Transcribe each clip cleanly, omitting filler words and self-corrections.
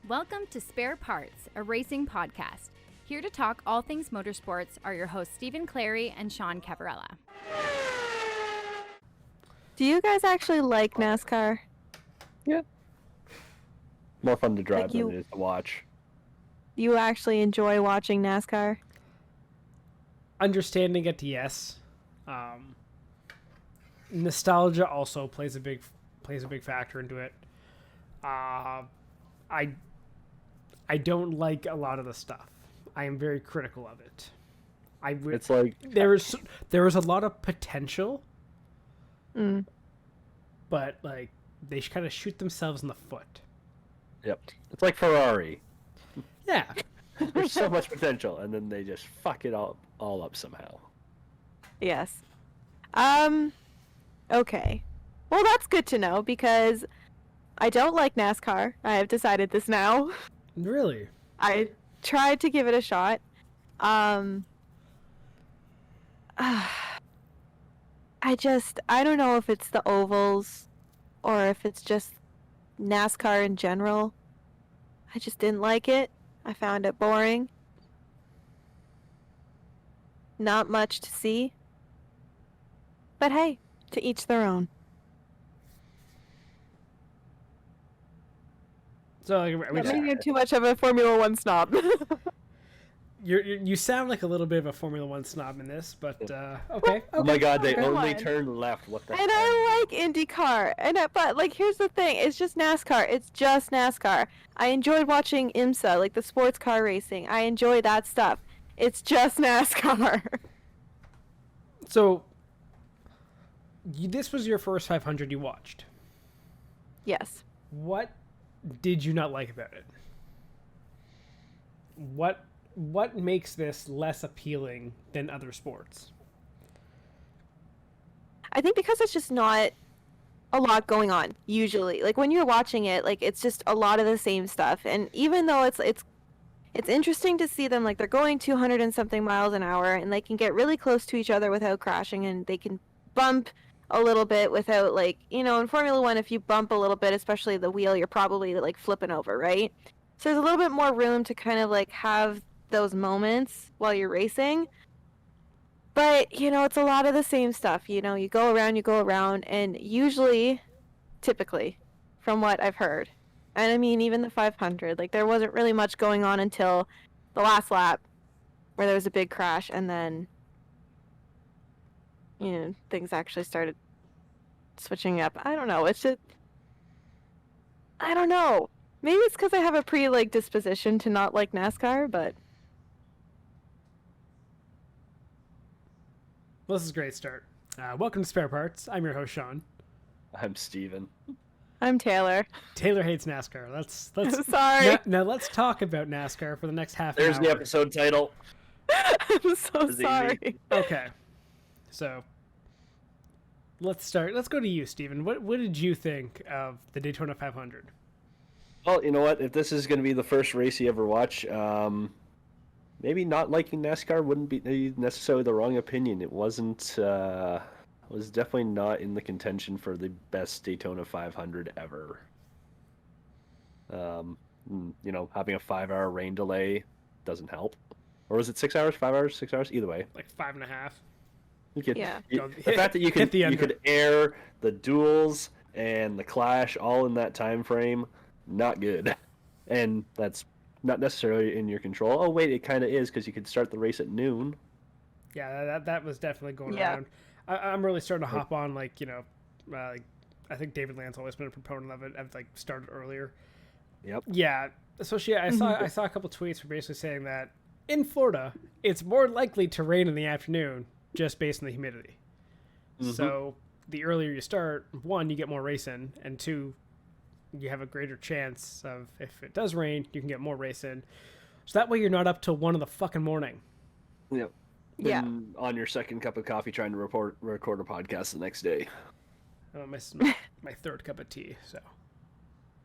Welcome to Spare Parts, a racing podcast. Here to talk all things motorsports are your hosts Stephen Clary and Sean Cavarella. Do you guys actually like NASCAR? Yeah. More fun to drive Like than it is to watch. You actually enjoy watching NASCAR? Understanding it, yes. Nostalgia also plays a big factor into it. I don't like a lot of the stuff. I am very critical of it. It's like there is a lot of potential, but like they kind of shoot themselves in the foot. Yep. It's like Ferrari. Yeah. There's so much potential, and then they just fuck it all up somehow. Yes. Okay. Well, that's good to know because I don't like NASCAR. I have decided this now. Really? I tried to give it a shot. I don't know if it's the ovals or if it's just NASCAR in general. I just didn't like it. I found it boring. Not much to see. But hey, to each their own. So like, Maybe you're too much of a Formula One snob. you sound like a little bit of a Formula One snob in this, but okay. Oh my god, they Go only on. turn left. What the And I like IndyCar, but like here's the thing: it's just NASCAR. It's just NASCAR. I enjoyed watching IMSA, like the sports car racing. I enjoy that stuff. It's just NASCAR. So this was your first 500 you watched. Yes. What did you not like about it? What makes this less appealing than other sports? I think because it's just not a lot going on usually. Like when you're watching it, like it's just a lot of the same stuff. And even though it's interesting to see them, like they're going 200 and something miles an hour and they can get really close to each other without crashing, and they can bump a little bit without, like, you know, in Formula One, if you bump a little bit, especially the wheel, you're probably like flipping over, right? So there's a little bit more room to kind of like have those moments while you're racing. But, you know, it's a lot of the same stuff. You know, you go around, and usually, typically, from what I've heard, and I mean, even the 500, like, there wasn't really much going on until the last lap, where there was a big crash, and then, you know, things actually started switching up. I don't know. It's just, I don't know. Maybe it's because I have a disposition to not like NASCAR, but Well, this is a great start. Welcome to Spare Parts. I'm your host, Sean. I'm Steven. I'm Taylor. Taylor hates NASCAR. Let's I'm sorry. now let's talk about NASCAR for the next half an There's hour. the episode title. I'm so It's easy. sorry. Okay. So let's start. Let's go to you, Steven. What did you think of the Daytona 500? Well, you know what? If this is going to be the first race you ever watch, maybe not liking NASCAR wouldn't be necessarily the wrong opinion. It wasn't. Was definitely not in the contention for the best Daytona 500 ever. You know, having a 5-hour rain delay doesn't help. Or was it 6 hours, 5 hours, 6 hours? Either way, Like 5.5. you could. Yeah. The fact that you could air the duels and the clash all in that time frame, not good. And that's not necessarily in your control. Oh wait, it kind of is, because you could start the race at noon. Yeah, that was definitely going Yeah. around. I'm really starting to hop on, like, you know, like, I think David Land's always been a proponent of it. I've like started earlier. Yep. Yeah, especially I saw a couple tweets for basically saying that in Florida it's more likely to rain in the afternoon just based on the humidity. Mm-hmm. So the earlier you start, one, you get more race in, and two, you have a greater chance of, if it does rain, you can get more race in. So that way you're not up till 1 in the fucking morning. Yep. Yeah. And on your second cup of coffee trying to record a podcast the next day. Oh, my third cup of tea. So.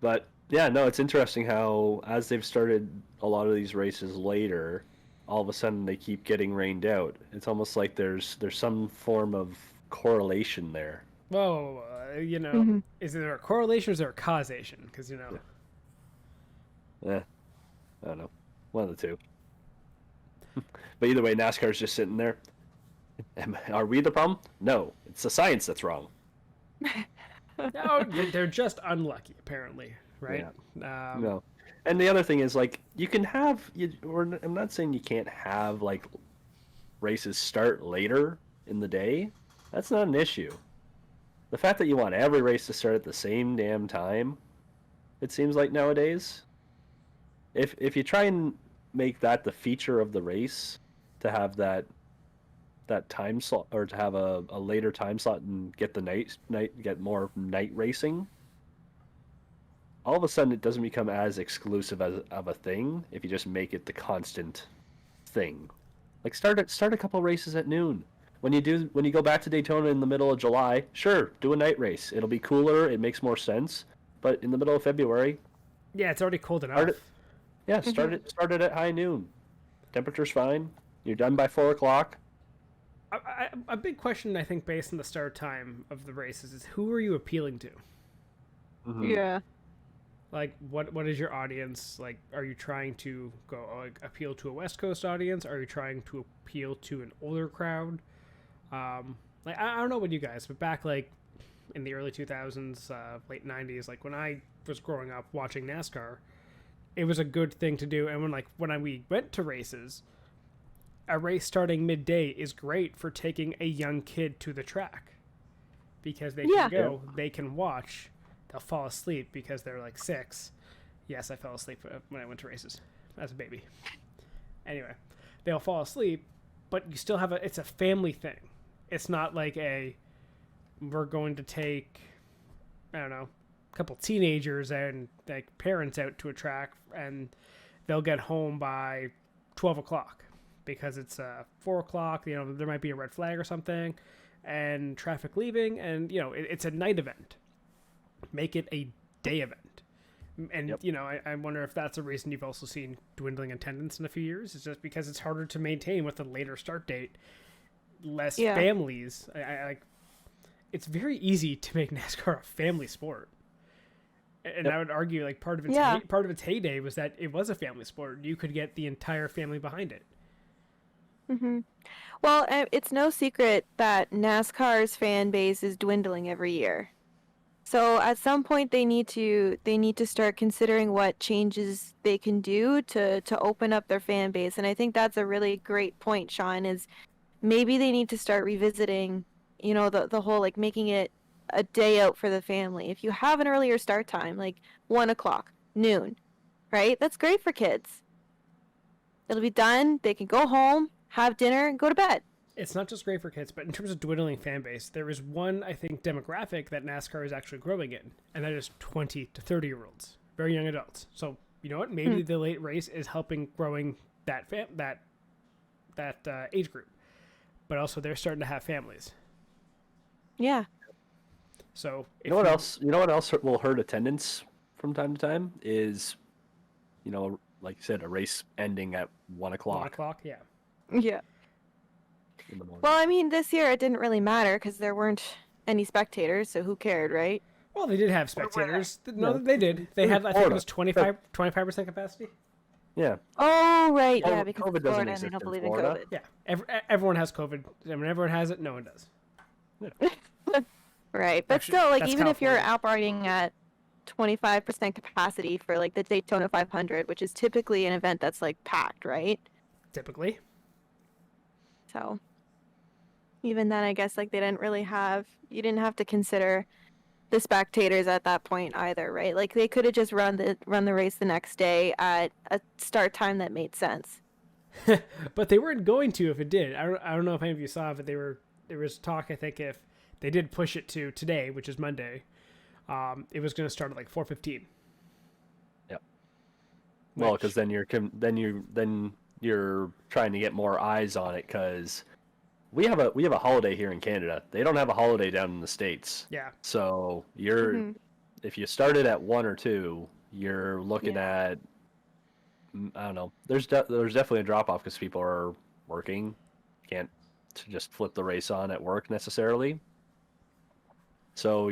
But yeah, no, it's interesting how as they've started a lot of these races later, all of a sudden they keep getting rained out. It's almost like there's some form of correlation there. Whoa, you know, is there a correlation or is there a causation? Because, you know, I don't know. One of the two. But either way, NASCAR's just sitting there. Are we the problem? No, it's the science that's wrong. No, they're just unlucky, apparently, right? No. And the other thing is, like, you can have, I'm not saying you can't have, like, races start later in the day. That's not an issue. The fact that you want every race to start at the same damn time, it seems like nowadays, if you try and make that the feature of the race, to have that time slot, or to have a later time slot and get get more night racing, all of a sudden it doesn't become as exclusive of a thing if you just make it the constant thing. Like start a couple races at noon. When you go back to Daytona in the middle of July, sure, do a night race. It'll be cooler, it makes more sense. But in the middle of February, yeah, it's already cold enough. Start it at high noon. Temperature's fine. You're done by 4 o'clock. A big question, I think, based on the start time of the races is who are you appealing to? Mm-hmm. Yeah. Like, what is your audience? Like, are you trying to go appeal to a West Coast audience? Are you trying to appeal to an older crowd? Like, I don't know about you guys, but back, like, in the early 2000s, late 90s, like, when I was growing up watching NASCAR, it was a good thing to do. And when we went to races, a race starting midday is great for taking a young kid to the track because they can go, they can watch, they'll fall asleep because they're like 6. Yes, I fell asleep when I went to races as a baby. Anyway, they'll fall asleep, but you still have it's a family thing. It's not like we're going to take, I don't know, a couple teenagers and like parents out to a track and they'll get home by 12 o'clock. Because it's 4 o'clock, there might be a red flag or something, and traffic leaving, and it's a night event. Make it a day event, and I wonder if that's a reason you've also seen dwindling attendance in a few years. It's just because it's harder to maintain with a later start date, less families. It's very easy to make NASCAR a family sport, and I would argue like part of its heyday was that it was a family sport. You could get the entire family behind it. Mm-hmm. Well, it's no secret that NASCAR's fan base is dwindling every year. So at some point they need to start considering what changes they can do to open up their fan base. And I think that's a really great point, Sean, is maybe they need to start revisiting, the whole like making it a day out for the family. If you have an earlier start time, like 1 o'clock, noon, right? That's great for kids. It'll be done. They can go home, have dinner, and go to bed. It's not just great for kids, but in terms of dwindling fan base, there is one, I think, demographic that NASCAR is actually growing in, and that is 20 to 30-year-olds, very young adults. So, you know what? Maybe the late race is helping growing that age group, but also they're starting to have families. Yeah. So, You know what else will hurt attendance from time to time is, like you said, a race ending at 1 o'clock. 1 o'clock, yeah. Yeah. In the morning. Well, I mean, this year it didn't really matter because there weren't any spectators, so who cared, right? Well, they did have spectators. No, they did. They had, I think it was 25% capacity. Yeah. Oh, right. Yeah, because COVID it's doesn't Florida and exist they don't in believe in Florida. COVID. Yeah. Everyone has COVID. And when everyone has it, no one does. Right. But Actually, still, like, that's even if you're California. operating at 25% capacity for, like, the Daytona 500, which is typically an event that's, like, packed, right? Typically. So even then, I guess, like, you didn't have to consider the spectators at that point either, right? Like, they could have just run the race the next day at a start time that made sense. But they weren't going to if it did. I don't know if any of you saw it, but there was talk, I think, if they did push it to today, which is Monday, it was going to start at like 4:15. Yep. Well, because then you're trying to get more eyes on it because we have a holiday here in Canada. They don't have a holiday down in the States. Yeah. So if you started at 1 or 2, you're looking at, I don't know. There's definitely a drop off because people are working, can't just flip the race on at work necessarily. So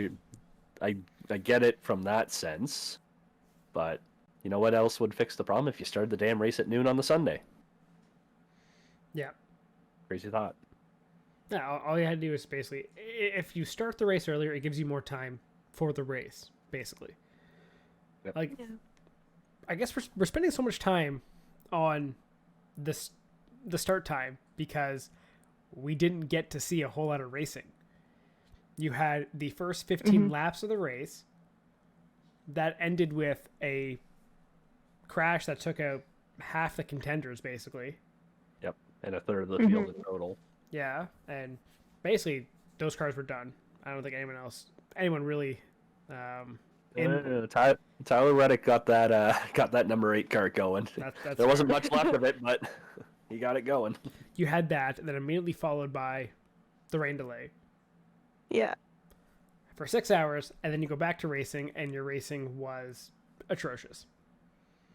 I get it from that sense, but you know what else would fix the problem? If you started the damn race at noon on the Sunday. Yeah. Crazy thought. Yeah, all you had to do is basically, if you start the race earlier, it gives you more time for the race, basically. Yep. Like, I guess we're spending so much time on the start time because we didn't get to see a whole lot of racing. You had the first 15 laps of the race that ended with a crash that took out half the contenders, basically. Yep, and a third of the field in total. Yeah, and basically those cars were done. I don't think anyone really. Tyler Reddick got that number 8 car going. That's there wasn't much left of it, but he got it going. You had that, and then immediately followed by the rain delay. Yeah. For 6 hours, and then you go back to racing, and your racing was atrocious.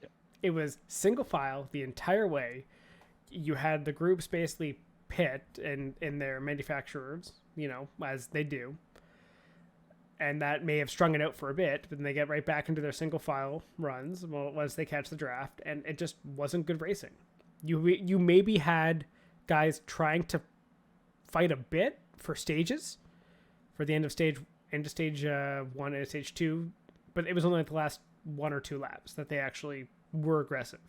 Yep. It was single file the entire way. You had the groups basically pit in their manufacturers, as they do. And that may have strung it out for a bit, but then they get right back into their single file runs once they catch the draft, and it just wasn't good racing. You maybe had guys trying to fight a bit for stages, for the end of stage 1 and stage 2, but it was only like the last 1 or 2 laps that they actually were aggressive.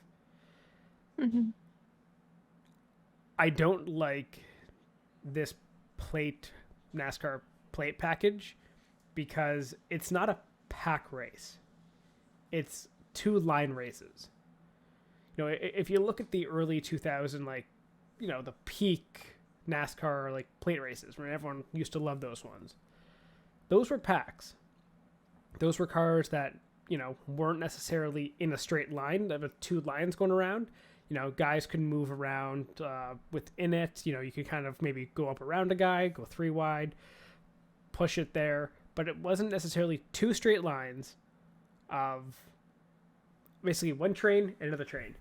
I don't like this NASCAR plate package because it's not a pack race. It's 2 line races. If you look at the early 2000, the peak NASCAR plate races, where everyone used to love those ones. Those were packs. Those were cars that, weren't necessarily in a straight line. There were 2 lines going around. Guys could move around within it. You could kind of maybe go up around a guy, go 3 wide, push it there. But it wasn't necessarily 2 straight lines of basically one train and another train.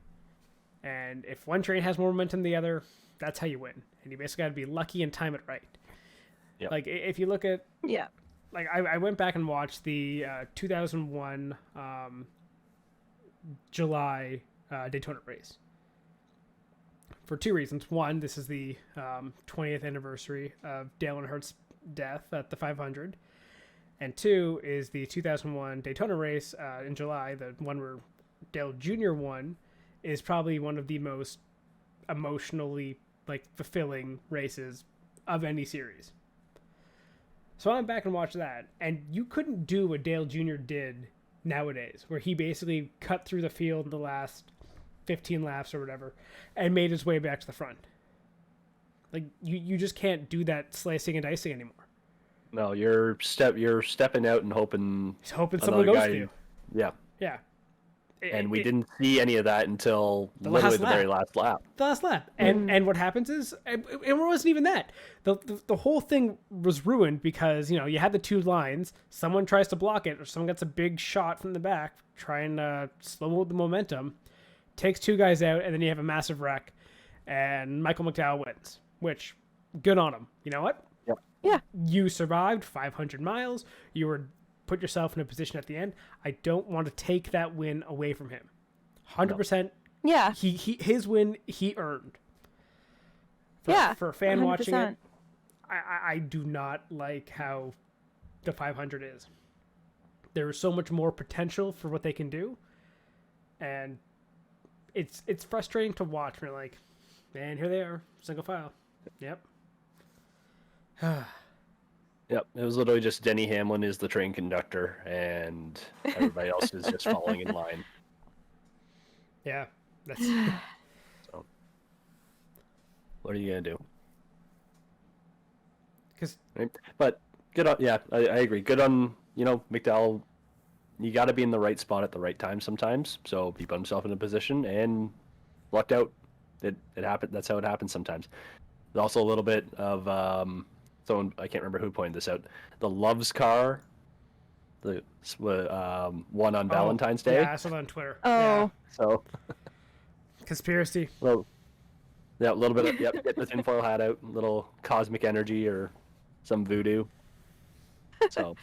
And if one train has more momentum than the other, that's how you win. And you basically got to be lucky and time it right. Yep. Like, if you look at... Yeah. Like, I went back and watched the 2001 July Daytona race. For 2 reasons. One, this is the 20th anniversary of Dale Earnhardt's death at the 500. And 2 is the 2001 Daytona race in July, the one where Dale Jr. won, is probably one of the most emotionally fulfilling races of any series. So I went back and watched that, and you couldn't do what Dale Jr. did nowadays, where he basically cut through the field in the last 15 laps or whatever, and made his way back to the front. Like, you just can't do that slicing and dicing anymore. No, you're stepping out and hoping someone goes to you. Yeah. Yeah. And we didn't see any of that until literally the very last lap. The last lap. And what happens is, and it wasn't even that. The whole thing was ruined because, you had the 2 lines. Someone tries to block it, or someone gets a big shot from the back, trying to slow the momentum, takes 2 guys out, and then you have a massive wreck, and Michael McDowell wins, which, good on him. You know what? Yep. Yeah. You survived 500 miles. You were put yourself in a position at the end. I don't want to take that win away from him. 100%. Yeah. His win he earned. For a fan 100%. Watching it, I do not like how the 500 is. There is so much more potential for what they can do, and it's frustrating to watch. We're like, man, here they are, single file. Yep. Yep, it was literally just Denny Hamlin is the train conductor, and everybody else is just following in line. Yeah, that's. So, what are you gonna do? But good on, yeah, I agree. Good on McDowell. You got to be in the right spot at the right time sometimes. So he put himself in a position and lucked out. It happened. That's how it happens sometimes. There's also a little bit of someone, I can't remember who pointed this out. The Love's car, the one on Valentine's Day. Yeah, I saw that on Twitter. Oh, yeah. So conspiracy. Well, yeah, a little bit of get the tinfoil hat out, a little cosmic energy or some voodoo. So,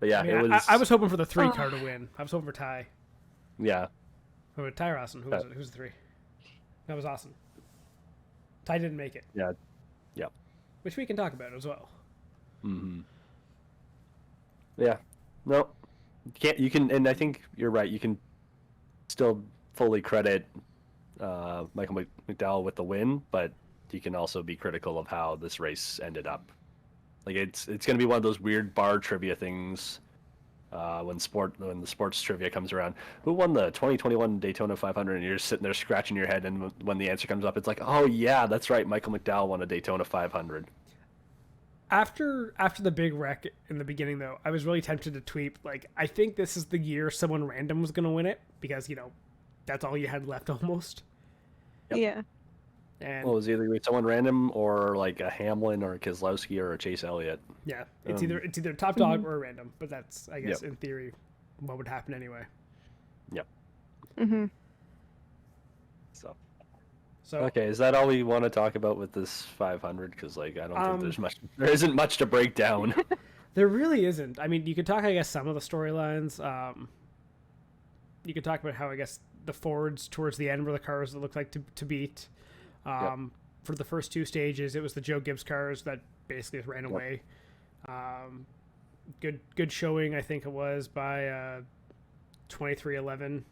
but yeah, I mean, it was. I was hoping for the 3 car to win. I was hoping for tie. Yeah, Oh, Ty Rawson. Who was it? Who's the 3? That was Austin. Ty didn't make it. Yeah. Which we can talk about as well. Mm-hmm. Yeah. No. You can, and I think you're right. You can still fully credit Michael McDowell with the win, but you can also be critical of how this race ended up. Like it's going to be one of those weird bar trivia things when the sports trivia comes around. Who won the 2021 Daytona 500? And you're just sitting there scratching your head, and when the answer comes up, it's like, oh yeah, that's right, Michael McDowell won a Daytona 500. After the big wreck in the beginning, though, I was really tempted to tweet, like, I think this is the year someone random was going to win it, because, that's all you had left almost. Yep. Yeah. And Well, it was either someone random or like a Hamlin or a Keselowski or a Chase Elliott. yeah, it's either top dog or random, but that's, I guess, in theory, what would happen anyway. Yep. Mm-hmm. So Okay, is that all we want to talk about with this 500? Because I don't think there isn't much to break down. there really isn't. I mean, you could talk, I guess, some of the storylines. You could talk about how, I guess, the Fords towards the end were the cars that looked like to beat. For the first 2 stages, it was the Joe Gibbs cars that basically ran away. Good showing, I think it was, by 23-11.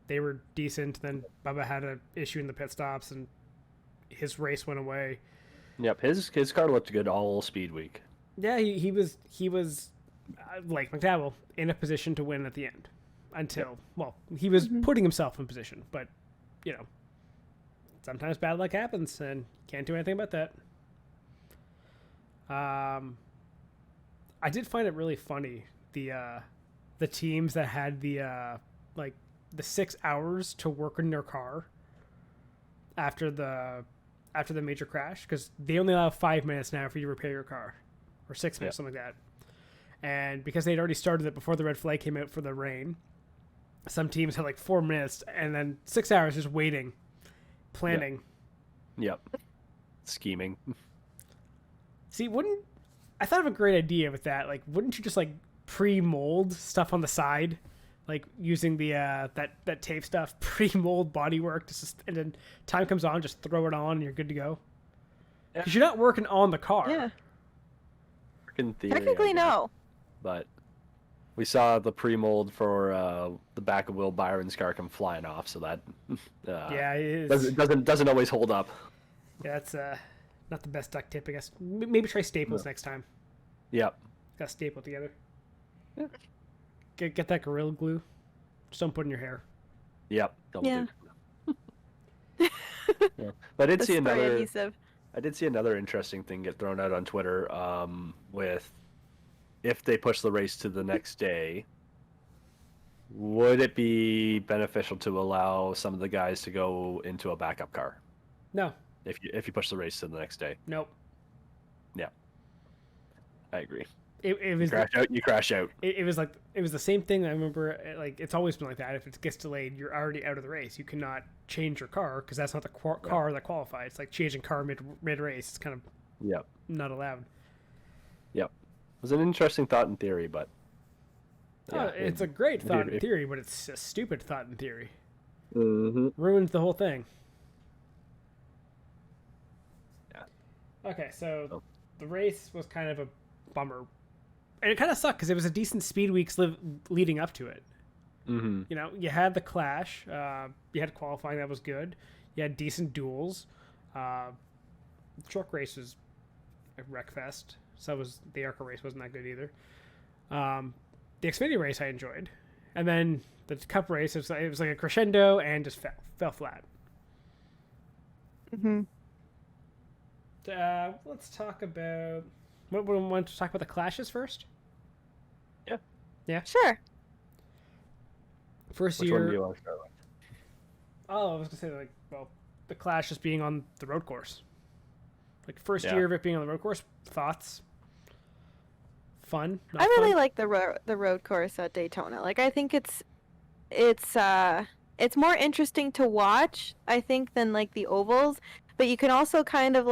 They were decent. Then Bubba had an issue in the pit stops, and his race went away. Yep, his car looked good all speed week. Yeah, he was like McDowell in a position to win at the end. Until he was putting himself in position, but sometimes bad luck happens, and can't do anything about that. I did find it really funny the teams that had the 6 hours to work in their car after the major crash, because they only allow 5 minutes now for you to repair your car, or 6 minutes, something like that. And because they'd already started it before the red flag came out for the rain, some teams had 4 minutes and then 6 hours just waiting, planning. Yep. Scheming. See, I thought of a great idea with that. Wouldn't you just pre-mold stuff on the side, using the that tape stuff, pre-mold bodywork, and then time comes on, just throw it on and you're good to go. Because you're not working on the car. Yeah. In theory, Technically, no. But we saw the pre-mold for the back of Will Byron's car come flying off, so that doesn't always hold up. Yeah, that's not the best duct tape, I guess. Maybe try staples next time. Yep. Got to staple together. Yeah. Get that Gorilla Glue. Just don't put it in your hair. Yep. Yeah. Yeah. But I did The see spray another. adhesive. I did see another interesting thing get thrown out on Twitter. With if they push the race to the next day, would it be beneficial to allow some of the guys to go into a backup car? No. If you push the race to the next day. Nope. Yeah. I agree. It was You crash out. It was the same thing. I remember, it's always been like that. If it gets delayed, you're already out of the race. You cannot change your car because that's not the car that qualifies. It's like changing car mid race. It's kind of not allowed. Yep. It was an interesting thought in theory, but it's a great thought in theory, but it's a stupid thought in theory. Mm-hmm. Ruins the whole thing. Yeah. Okay, so the race was kind of a bummer. And it kind of sucked because it was a decent speed weeks leading up to it. Mm-hmm. You had the clash. You had qualifying that was good. You had decent duels. The truck race was a wreck fest. So was the ARCA race wasn't that good either. The Xfinity race I enjoyed. And then the Cup race, it was like a crescendo and just fell flat. Mm-hmm. Let's talk about... What we want to talk about the clashes first? Yeah. Yeah. Sure. Which one do you want to start with? Oh, I was gonna say the clash just being on the road course. First year of it being on the road course. Thoughts? Fun? Not I really fun? like the road course at Daytona. I think it's more interesting to watch, I think, than the ovals. But you can also kind of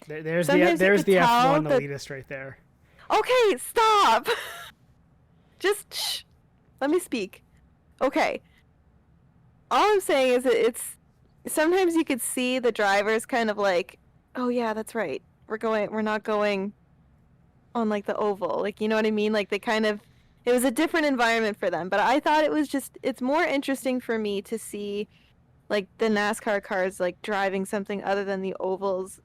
There's sometimes you the could tell F1 that- elitist right there. Okay, stop. Just shh. Let me speak. Okay. all I'm saying is that it's sometimes you could see the drivers kind of like, oh yeah, that's right. We're not going on like the oval. Like, you know what I mean? Like it was a different environment for them. But I thought it's more interesting for me to see like the NASCAR cars like driving something other than the ovals.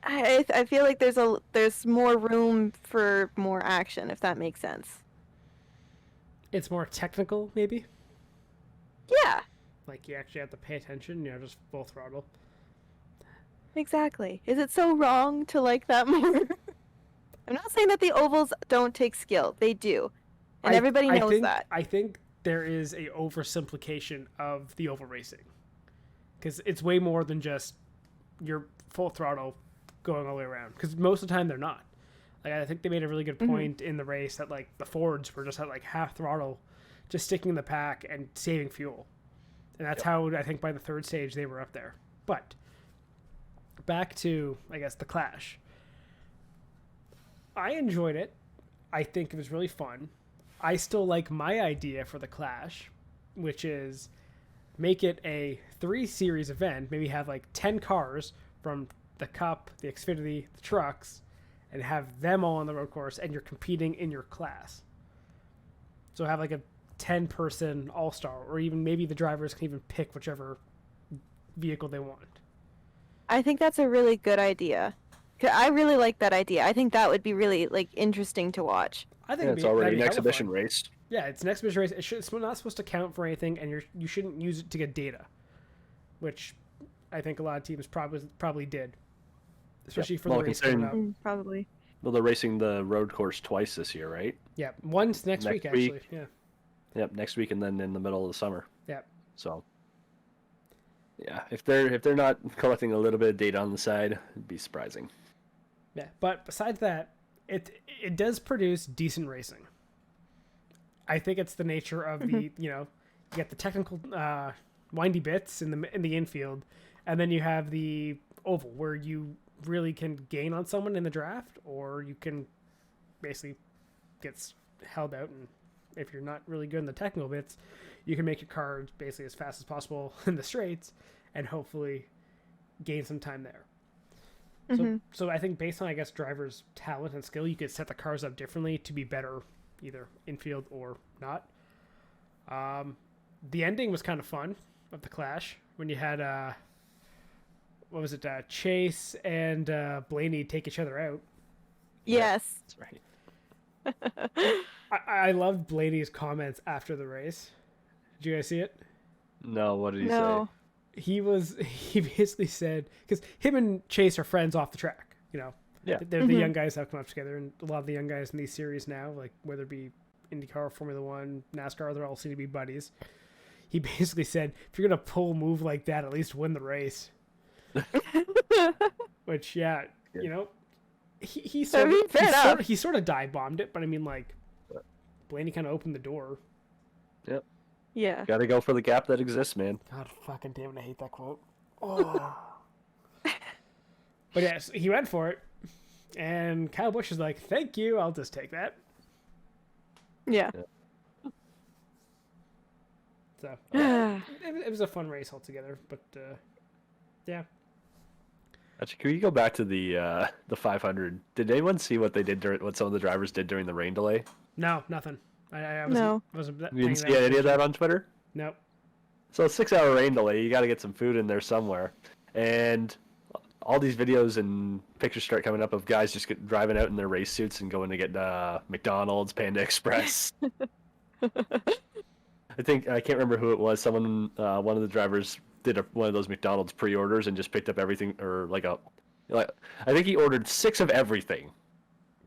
I feel like there's more room for more action, if that makes sense. It's more technical, maybe. Yeah, Like you actually have to pay attention. Just full throttle. exactly. Is it so wrong to like that more? I'm not saying that the ovals don't take skill. They do. And everybody knows that. I think there is a oversimplification of the oval racing. Because it's way more than just your full throttle going all the way around. Because most of the time they're not. Like I think they made a really good point in the race that like the Fords were just at like half throttle, just sticking in the pack and saving fuel. And that's how I think by the third stage they were up there. But back to, I guess, the Clash. I enjoyed it. I think it was really fun. I still like my idea for the Clash, which is make it a 3-series event. Maybe have like 10 cars from the Cup, the Xfinity, the trucks, and have them all on the road course, and you're competing in your class. So have like a 10-person all-star, or even maybe the drivers can even pick whichever vehicle they want. I think that's a really good idea. 'Cause I really like that idea. I think that would be really like interesting to watch. I think It's already an hella exhibition fun. race. Yeah, it's an exhibition race. It's not supposed to count for anything, and you shouldn't use it to get data, which I think a lot of teams probably did, especially for the race coming up. Probably. Well, they're racing the road course twice this year, right? Yeah, one's next week actually. Yeah. Yep, next week and then in the middle of the summer. Yeah. So, yeah, if they're not collecting a little bit of data on the side, it'd be surprising. Yeah, but besides that, it does produce decent racing. I think it's the nature of the you get the technical windy bits in the infield, and then you have the oval where you really can gain on someone in the draft, or you can basically get held out, and if you're not really good in the technical bits, you can make your car basically as fast as possible in the straights, and hopefully gain some time there. So I think based on, I guess, drivers' talent and skill, you could set the cars up differently to be better either infield or not. The ending was kind of fun of the Clash when you had what was it, Chase and Blaney take each other out. Yes. That's right. I loved Blaney's comments after the race. Did you guys see it? No, what did he No. say? He basically said, because him and Chase are friends off the track, Yeah. They're the young guys that have come up together, and a lot of the young guys in these series now, like whether it be IndyCar, Formula One, NASCAR, they all seem to be buddies. He basically said, if you're going to pull a move like that, at least win the race. Which, he sort of dive bombed it, but I mean, like, Blaney kind of opened the door. Yep. Yeah. Got to go for the gap that exists, man. God fucking damn it, I hate that quote. Oh. But yes, he went for it, and Kyle Busch is like, "Thank you, I'll just take that." Yeah. So it was a fun race altogether, but yeah. Actually, can we go back to the 500? Did anyone see what they did what some of the drivers did during the rain delay? No, nothing. I wasn't You didn't see any of that on Twitter? Nope. So a 6-hour rain delay, you got to get some food in there somewhere, and all these videos and pictures start coming up of guys just driving out in their race suits and going to get McDonald's, Panda Express. I can't remember who it was. Someone, one of the drivers did one of those McDonald's pre-orders and just picked up everything, or I think he ordered 6 of everything.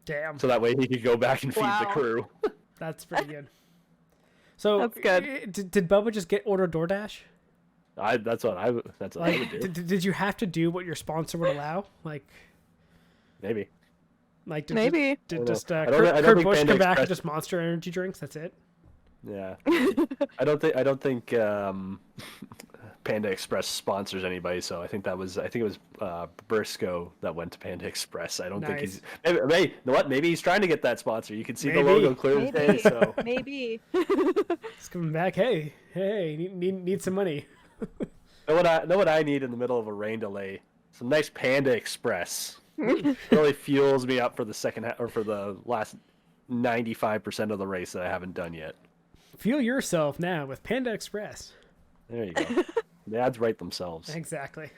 Damn. So that way he could go back and feed the crew. That's pretty good. So That's good. Did Bubba just order DoorDash? That's what I would do. Did you have to do what your sponsor would allow? Like Maybe. Like Maybe. did just I don't Kurt think Busch Panda come back Express- with just Monster Energy drinks? That's it. Yeah. I don't think Panda Express sponsors anybody, so I think it was Briscoe that went to Panda Express. I don't think Nice. he's you know what? Maybe he's trying to get that sponsor. You can see Maybe. the logo clear as day. So Maybe. He's coming back. Hey, Hey, need some money. Know what I need in the middle of a rain delay? Some nice Panda Express. Really fuels me up for the second half, or for the last 95% of the race that I haven't done yet. Fuel yourself now with Panda Express. There you go. The ads write themselves. Exactly.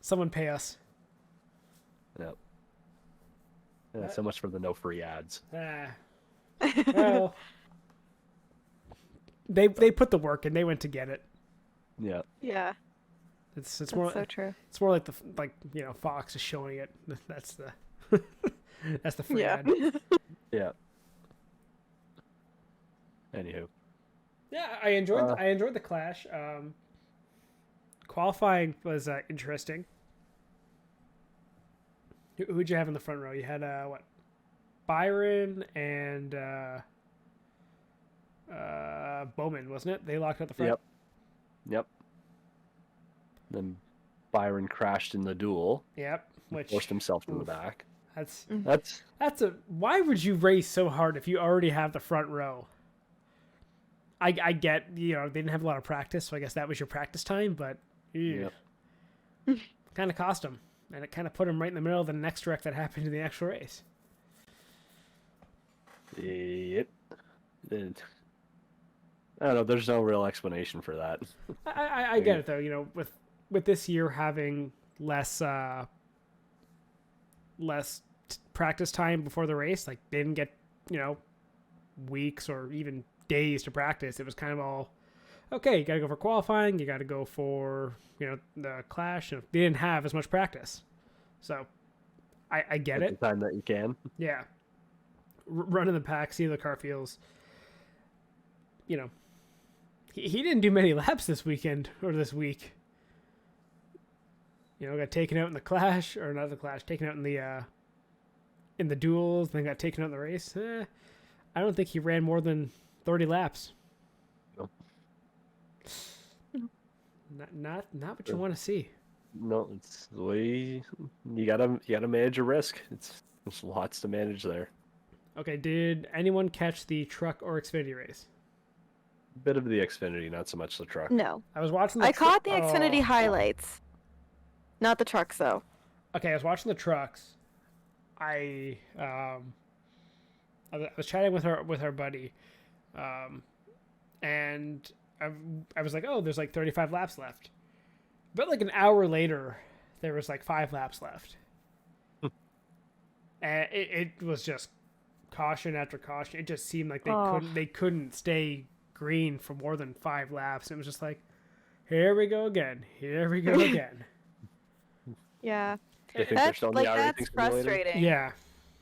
Someone pay us. Yep. Yeah, so much for the no free ads. Well, they put the work in. They went to get it. Yeah. Yeah, It's that's more so true. it's more like Fox is showing it. That's the that's the free ad. Yeah. Anywho. Yeah, I enjoyed the clash. Qualifying was interesting. Who'd you have in the front row? You had what? Byron and Bowman, wasn't it? They locked out the front. Yep. Then Byron crashed in the duel. Yep. Which Forced himself to the back. That's a. Why would you race so hard if you already have the front row? I get, they didn't have a lot of practice, so I guess that was your practice time, but kind of cost him, and it kind of put him right in the middle of the next wreck that happened in the actual race. Yep. I don't know. There's no real explanation for that. I get it though. With this year having less practice time before the race, like they didn't get weeks or even days to practice. It was kind of all okay. You got to go for qualifying. You got to go for the clash. And they didn't have as much practice, so I get At it. the time that you can. Yeah, run in the pack, see how the car feels. He didn't do many laps this weekend or this week. Got taken out in the clash, or not the clash, taken out in the duels, then got taken out in the race. I don't think he ran more than 30 laps. Nope. Not what you want to see. No, it's the way you gotta manage a risk. There's lots to manage there. Okay, did anyone catch the truck or Xfinity race? Bit of the Xfinity, not so much the truck. No, I was watching. I caught the Xfinity highlights, not the trucks though. Okay, I was watching the trucks. I was chatting with our buddy, and I was like, oh, there's like 35 laps left. But like an hour later, there was like 5 laps left. And it was just caution after caution. It just seemed like they couldn't stay green for more than 5 laps. It was just like, here we go again. Here we go again. Yeah, They think they're still in the that's iRacing simulator? frustrating. Yeah.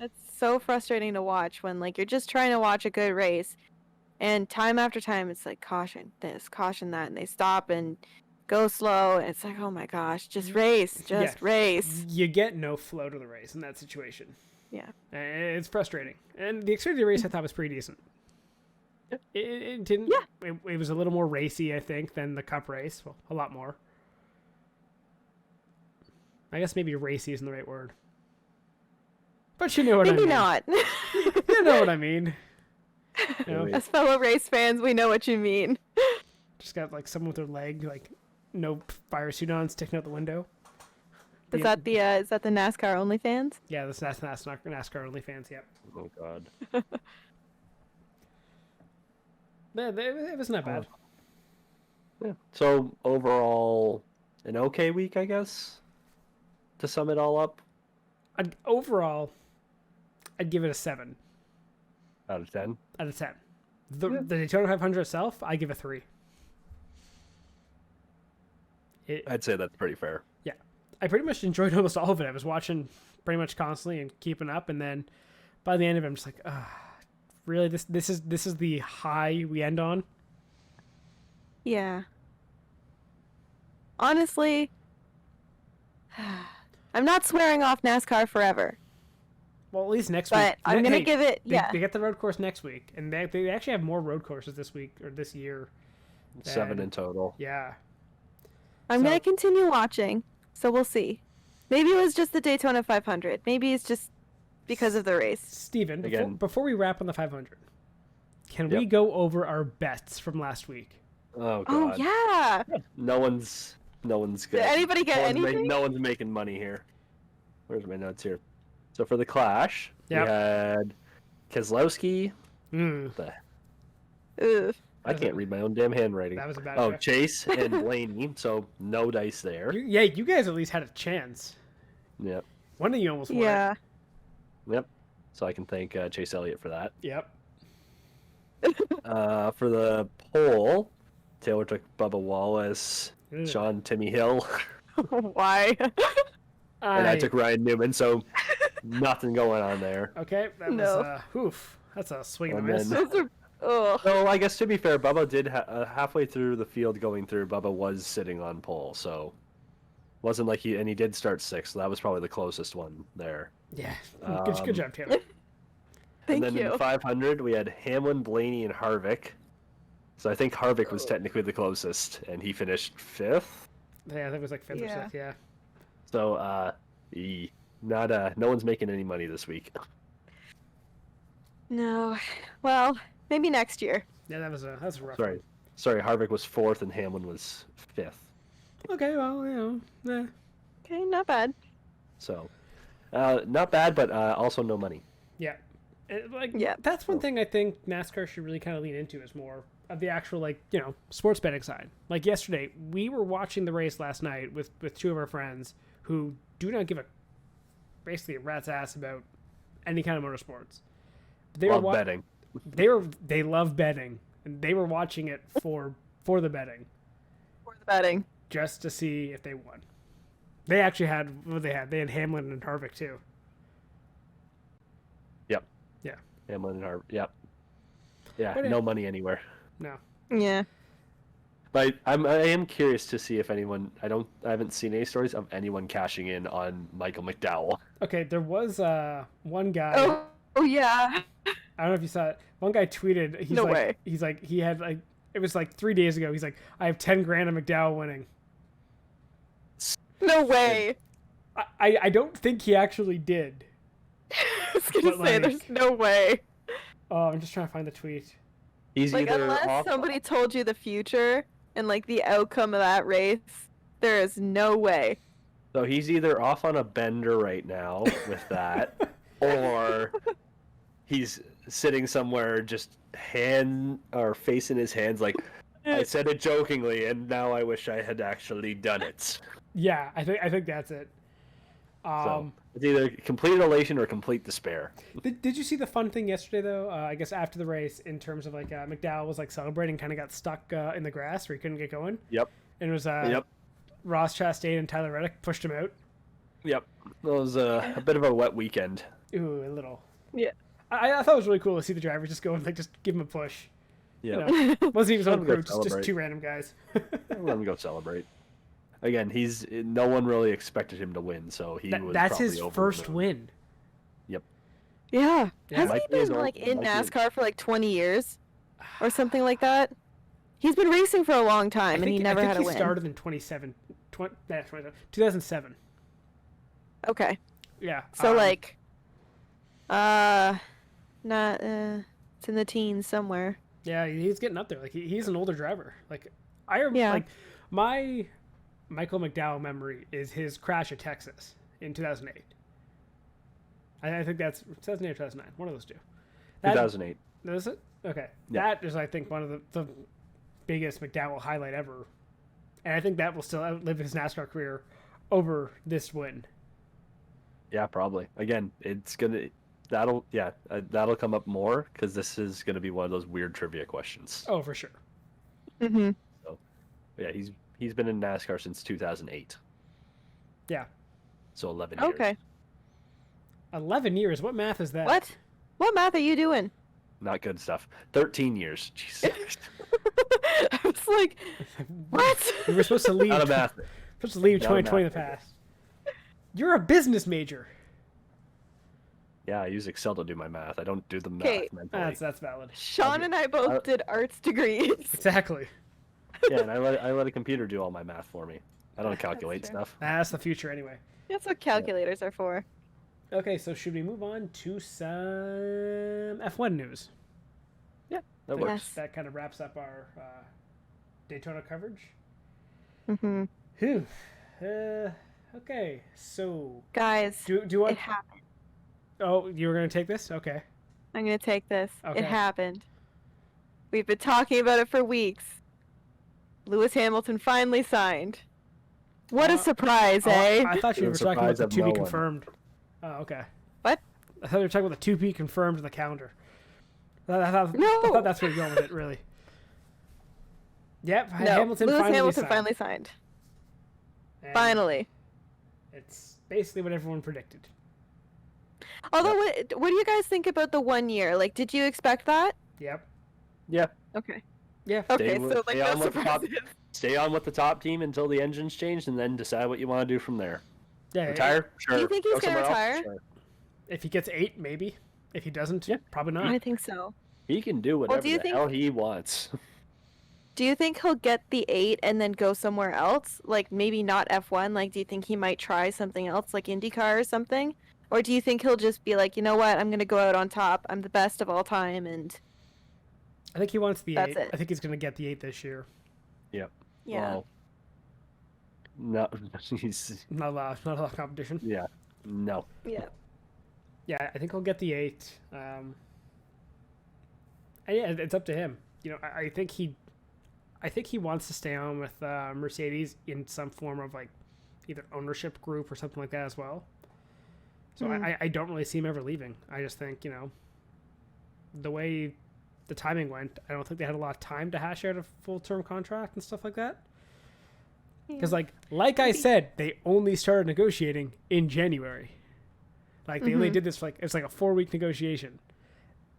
It's so frustrating to watch when you're just trying to watch a good race, and time after time it's like caution this, caution that, and they stop and go slow, and it's like, oh my gosh, just race, race. You get no flow to the race in that situation. Yeah. And it's frustrating. And the Xfinity race I thought was pretty decent. Yep. It didn't. Yeah. It was a little more racy, I think, than the Cup race. Well, a lot more. I guess maybe racy isn't the right word. But you know what Maybe I mean. not. You know what I mean. As fellow race fans, we know what you mean. Just got like someone with their leg, like no fire suit on, sticking out the window. Is that the NASCAR OnlyFans? Yeah, that's NASCAR OnlyFans. Yep. Oh God. Yeah, it was not bad. Yeah. So overall, an okay week, I guess. To sum it all up, Overall, I'd give it a 7 out of 10. out of 10. The Daytona 500 itself, I give a 3. I'd say that's pretty fair. Yeah, I pretty much enjoyed almost all of it. I was watching pretty much constantly and keeping up, and then by the end of it, I'm just like, really, this is the high we end on. Yeah. Honestly, I'm not swearing off NASCAR forever, Well, at least next week. but I'm gonna give it. They get the road course next week, and they actually have more road courses this week or this year. 7 in total. Yeah. I'm So- gonna continue watching, so we'll see. Maybe it was just the Daytona 500. Maybe it's just because of the race. Steven, Again- before we wrap on the 500, Can Yep. we go over our bets from last week? Oh Oh god. yeah. No one's good. Did anybody get anything? No one's making money here. Where's my notes here? So for the Clash, Yep. we had Keselowski. Mm, Ugh. I can't read my own damn handwriting. that was a bad Oh, pick. Chase and Blaney. So no dice there. You guys at least had a chance. Yep. One of you almost won Yeah. Yep. So I can thank Chase Elliott for that. it. Yep. For the poll, Taylor took Bubba Wallace, Ugh. Sean Timmy Hill, Why? and I took Ryan Newman. So nothing going on there. Okay, that No. was oof. That's a swing and a And miss. then- Those are. Oh. So I guess to be fair, Bubba did halfway through the field going through. Bubba was sitting on pole, so wasn't like he did start sixth. So that was probably the closest one there. Yeah. Good job, Taylor. Thank and then you. in 500, we had Hamlin, Blaney, and Harvick. So I think Harvick was technically the closest, and he finished fifth. Yeah, I think it was like fifth or Yeah. sixth. Yeah. So no one's making any money this week. No. Well, maybe next year. Yeah, that's a rough. Sorry, Harvick was fourth and Hamlin was fifth. one. Okay, well, Okay, not bad. So not bad, but also no money. yeah. Yeah. That's one thing I think NASCAR should really kind of lean into is more of the actual sports betting side. Like yesterday, we were watching the race last night with two of our friends who do not give basically a rat's ass about any kind of motorsports. They Love were betting. They love betting, and they were watching it for the betting, For the betting. just to see if they won. They actually had what they had. They had Hamlin and Harvick too. Yep. Yeah. Hamlin and Harvick. Yep. Yeah. But No money anywhere. No. Yeah. But I am curious to see if anyone. I haven't seen any stories of anyone cashing in on Michael McDowell. Okay, there was one guy. Oh yeah. I don't know if you saw it. One guy tweeted. He's No like, way. He's like, he had like, it was like 3 days ago. He's like, I have 10 grand on McDowell winning. No way. I don't think he actually did. I was gonna But, say, like- there's no way. Oh, I'm just trying to find the tweet. He's Like, either unless off. somebody told you the future and like the outcome of that race, there is no way. So he's either off on a bender right now with that, or he's sitting somewhere just face in his hands like, I said it jokingly, and now I wish I had actually done it. Yeah, I think that's it. So it's either complete elation or complete despair. Did you see the fun thing yesterday though? I guess after the race, in terms of like McDowell was like celebrating, kind of got stuck in the grass where he couldn't get going, Yep. and it was Yep. Ross Chastain and Tyler Reddick pushed him out. Yep. It was a bit of a wet weekend. Ooh, a little. Yeah. I thought it was really cool to see the driver just go and like just give him a push. Yeah. You know, wasn't even his own Let him go crew, just celebrate. two random guys. Let him go celebrate. Again, no one really expected him to win, so he was That's probably his over the first moon. win. Yep. Yeah. Yeah. Hasn't Might he be his been own- like in might be- NASCAR for like 20 years or something like that? He's been racing for a long time and he never had a he win. started in 2007. Okay. Yeah. So like not it's in the teens somewhere. Yeah, he's getting up there. Like he's an older driver. Like Yeah. like my Michael McDowell memory is his crash at Texas in 2008. I think that's 2008 or 2009, one of those two. 2008. Is it? Okay. Yeah. That is, I think, one of the biggest McDowell highlight ever. And I think that will still outlive his NASCAR career over this win. Yeah, probably. Again, that'll come up more because this is gonna be one of those weird trivia questions. Oh, for sure. Mhm. Yeah, he's been in NASCAR since 2008, Yeah. so 11 years. Okay. 11 years. What math is that? What? What math are you doing? Not good stuff. 13 years. Jesus. I was like, what? We were supposed to leave. Not a math. Supposed to leave Not a 2020 in the math. past. You're a business major. Yeah, I use Excel to do my math. I don't do the math Okay. mentally. That's valid. Sean and I both did arts degrees. Exactly. Yeah, and I let a computer do all my math for me. I don't calculate true. stuff. That's the future anyway. That's what calculators are for. Okay, so should we move on to some F1 news? That think works. that kind of wraps up our Daytona coverage. Mm-hmm. Phew. Okay, so Guys, do you want? it happened. Oh, you were gonna take this? Okay. I'm gonna take this. Okay. It happened. We've been talking about it for weeks. Lewis Hamilton finally signed. What a surprise, eh? I thought you To were the talking about surprise the of to be no one. confirmed. Oh, okay. What? I thought you were talking about the to be confirmed in the calendar. I thought No. that's where you're going with it, really. Yep, No, Hamilton Lewis finally Hamilton signed. finally signed. And Finally. It's basically what everyone predicted. Although, what do you guys think about the 1 year? Like, did you expect that? Yep. Yeah. Okay. Yeah. Okay, with- so like stay no on with the top- surprises. Stay on with the top team until the engine's changed, and then decide what you want to do from there. Yeah. Retire? Sure. you think he's Go gonna somewhere else? retire? Sure. If he gets 8, maybe. If he doesn't, Yeah. probably not. I think so. He can do whatever do you the think- hell he wants. Do you think he'll get the 8 and then go somewhere else? Like maybe not F1? Like, do you think he might try something else, like IndyCar or something? Or do you think he'll just be like, you know what, I'm gonna go out on top. I'm the best of all time, and I think he wants the That's 8. it. I think he's going to get the 8 this year. Yep. yeah. Well, no, he's Not a lot of competition. yeah, no. Yeah. Yeah, I think he'll get the 8. And yeah, it's up to him. You know, I think he wants to stay on with Mercedes in some form of like either ownership group or something like that as well. So I don't really see him ever leaving. I just think, you know, the way the timing went, I don't think they had a lot of time to hash out a full term contract and stuff like that. Because like I said, they only started negotiating in January. Like they only did this for like it's like a 4-week negotiation.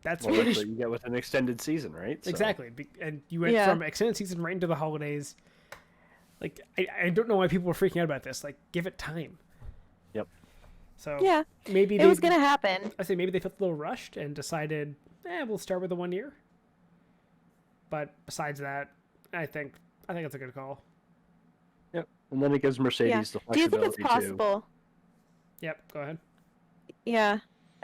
That's Well, pretty that's what you get with an extended season, right? So- exactly. And you went Yeah. from extended season right into the holidays. Like I don't know why people were freaking out about this. Like give it time. Yep. So Yeah. maybe It was gonna happen. I say maybe they felt a little rushed and decided, we'll start with the 1 year. But besides that, I think it's a good call. Yep. And then it gives Mercedes the Do you flexibility think it's possible? Yep, go ahead. Yeah.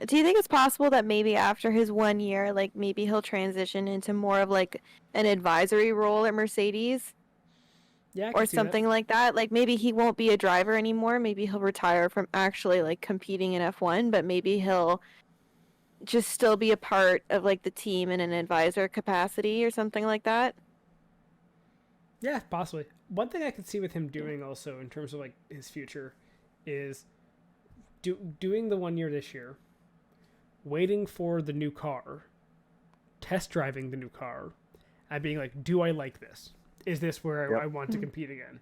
Do you think it's possible that maybe after his 1 year, like maybe he'll transition into more of like an advisory role at Mercedes Yeah, I or can see that. something like that? Like maybe he won't be a driver anymore. Maybe he'll retire from actually like competing in F1, but maybe he'll just still be a part of like the team in an advisor capacity or something like that. Yeah, possibly. One thing I could see with him doing also in terms of like his future is doing the 1 year this year, waiting for the new car, test driving the new car, and being like, do I like this? Is this where Yep. I want to compete again?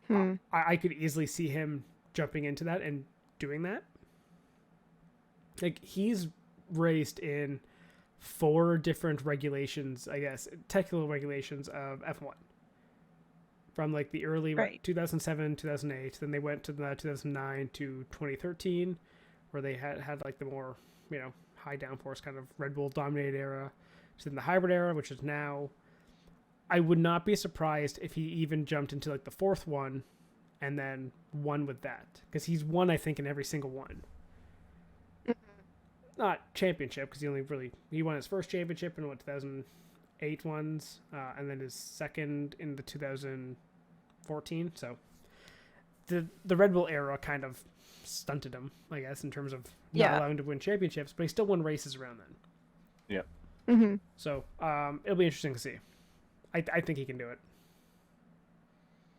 Hmm. I could easily see him jumping into that and doing that. Like he's raced in 4 different regulations, I guess, technical regulations of F1. From like the early Right. 2007, 2008, then they went to the 2009 to 2013, where they had like the more, you know, high downforce kind of Red Bull dominated era. So in the hybrid era, which is now, I would not be surprised if he even jumped into like the 4th one and then won with that. Because he's won, I think, in every single one. Not championship, because he won his first championship in 2008 ones, and then his second in the 2014. So the Red Bull era kind of stunted him, I guess, in terms of not allowing to win championships, but he still won races around then. Yeah. Mm-hmm. So it'll be interesting to see. I think he can do it.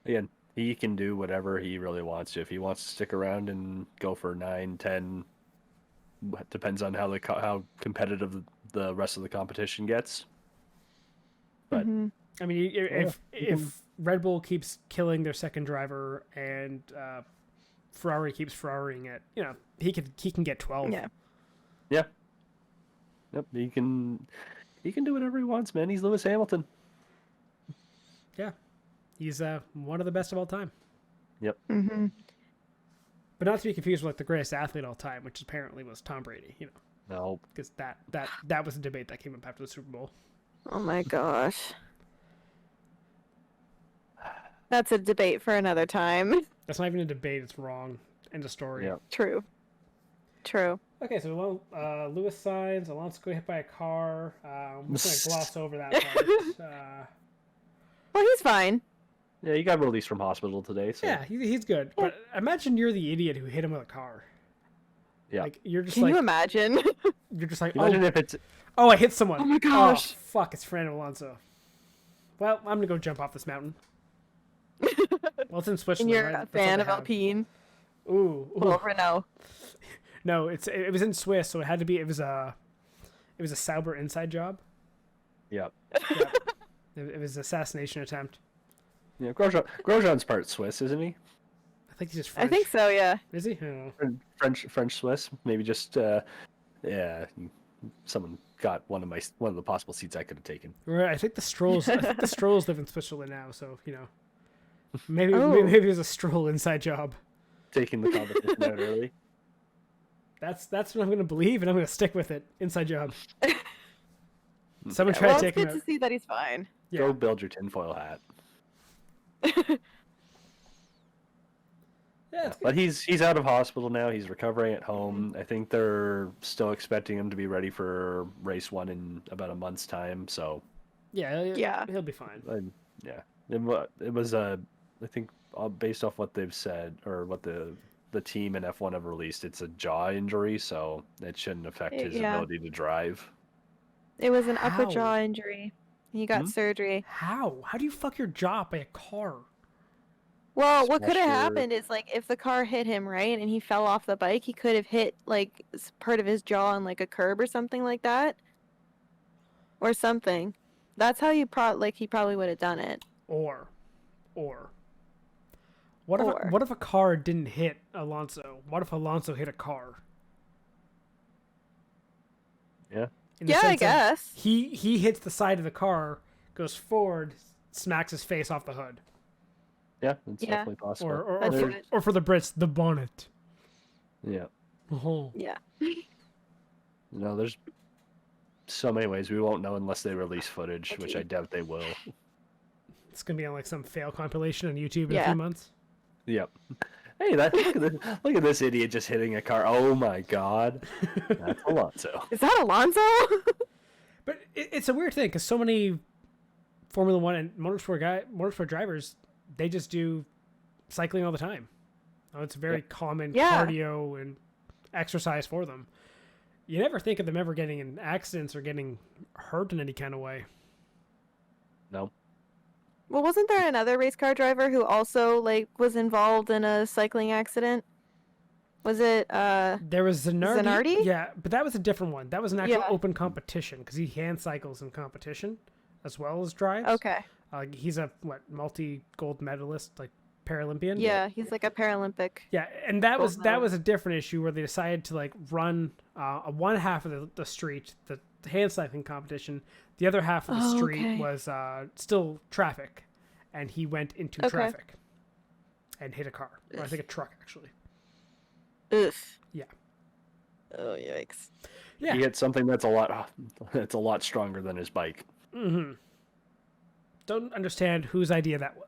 Again, he can do whatever he really wants to. If he wants to stick around and go for 9, 10, depends on how competitive the rest of the competition gets. But I mean, if Red Bull keeps killing their second driver and Ferrari keeps Ferrarying it, you know, he can get 12. Yeah. yeah, yep, he can do whatever he wants, man. He's Lewis Hamilton. Yeah, he's one of the best of all time. Yep. Mm-hmm. But not to be confused with like the greatest athlete of all time, which apparently was Tom Brady. You know, No. because that was a debate that came up after the Super Bowl. Oh my gosh. That's a debate for another time. That's not even a debate; it's wrong. End of story. Yeah. True. True. Okay, so Lewis signs. Alonso got hit by a car. We're going to gloss over that part. Well, he's fine. Yeah, he got released from hospital today. So Yeah, he's good. But imagine you're the idiot who hit him with a car. yeah. Like you're just Can like you imagine? you're just like Imagine if it's I hit someone. Oh my gosh. Oh, fuck! It's Fernando Alonso. Well, I'm gonna go jump off this mountain. Well, it's in And Switzerland, you're right? a That's fan what of they have. Alpine. Ooh. Well, Renault. No, it was in Swiss, so it had to be. It was a Sauber inside job. yeah. Yeah. It was an assassination attempt. Yeah, Grosjean's part Swiss, isn't he? I think he's just French. I think so, yeah. Is he? I don't know. French Swiss. Maybe just yeah. Someone got one of the possible seats I could have taken. Right, I think the Strolls live in Switzerland now, so maybe Oh. maybe it was a Stroll inside job. Taking the competition out early. That's what I'm gonna believe, and I'm gonna stick with it. Inside job. Someone try Well, to it's take him good out. to see that he's fine. Yeah. Go build your tinfoil hat. Yeah, it's good. But he's out of hospital now. He's recovering at home. I think they're still expecting him to be ready for race 1 in about a month's time. So Yeah. he'll be fine. yeah, it was I think based off what they've said or what the team and F1 have released, it's a jaw injury, so it shouldn't affect his Yeah. ability to drive. It was an upper How? jaw injury. He got surgery. How? How do you fuck your jaw up by a car? Well, what could have Smashed happened is like if the car hit him, right, and he fell off the bike, he could have hit like part of his jaw on like a curb or something like that. Or something. That's how he probably would have done it. Or what if a car didn't hit Alonso? What if Alonso hit a car? Yeah. In the Yeah, I sense of guess. He hits the side of the car, goes forward, smacks his face off the hood. Yeah, it's Yeah. definitely possible. Or That's for, good. or for the Brits, the bonnet. Yeah. Oh. Yeah. There's so many ways we won't know unless they release footage, which I doubt they will. It's gonna be on like some fail compilation on YouTube in a Yeah. few months. Yep. Hey, look at this idiot just hitting a car. Oh my god. That's Alonso. Is that Alonso? But it's a weird thing because so many Formula One and motorsport drivers, they just do cycling all the time. It's a very common Yeah. cardio and exercise for them. You never think of them ever getting in accidents or getting hurt in any kind of way. No. Well, wasn't there another race car driver who also was involved in a cycling accident? Was it There was Zanardi. Zanardi? Yeah, but that was a different one. That was an actual Yeah. open competition because he hand cycles in competition as well as drives. Okay. He's a multi-gold medalist, like Paralympian. Yeah, he's like a Paralympic. Yeah, and that was Gold medal. a different issue where they decided to run one half of the street, the hand cycling competition. The other half of the Oh, street okay. was still traffic, and he went into Okay. traffic and hit a car, or I think a truck actually. Ugh. Yeah. Oh, yikes. Yeah. He hit something that's a lot stronger than his bike. Mm-hmm. Don't understand whose idea that was.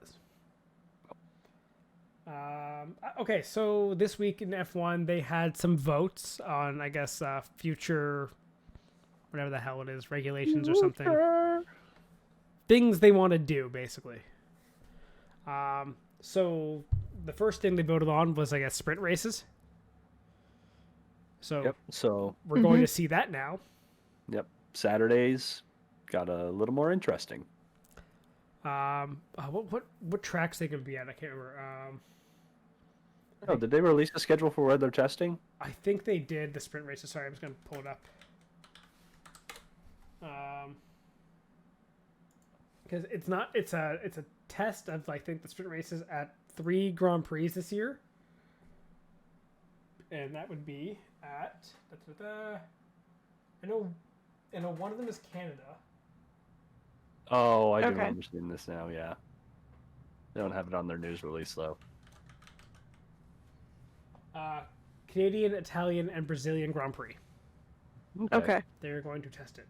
Okay, so this week in F1, they had some votes on, I guess, future, whatever the hell it is, regulations or something. Things they want to do, basically. So the first thing they voted on was, I guess, sprint races. So Yep. So, we're going to see that now. yep. Saturdays got a little more interesting. What tracks they can be at? I can't remember. Oh, did they release a schedule for where they're testing? I think they did the sprint races. Sorry, I'm just gonna pull it up. Because it's a test of I think the sprint races at 3 Grand Prix this year, and that would be at I know one of them is Canada. Oh, I do Okay. understand this now. Yeah, they don't have it on their news release though. Canadian, Italian, and Brazilian Grand Prix. Okay. They're going to test it.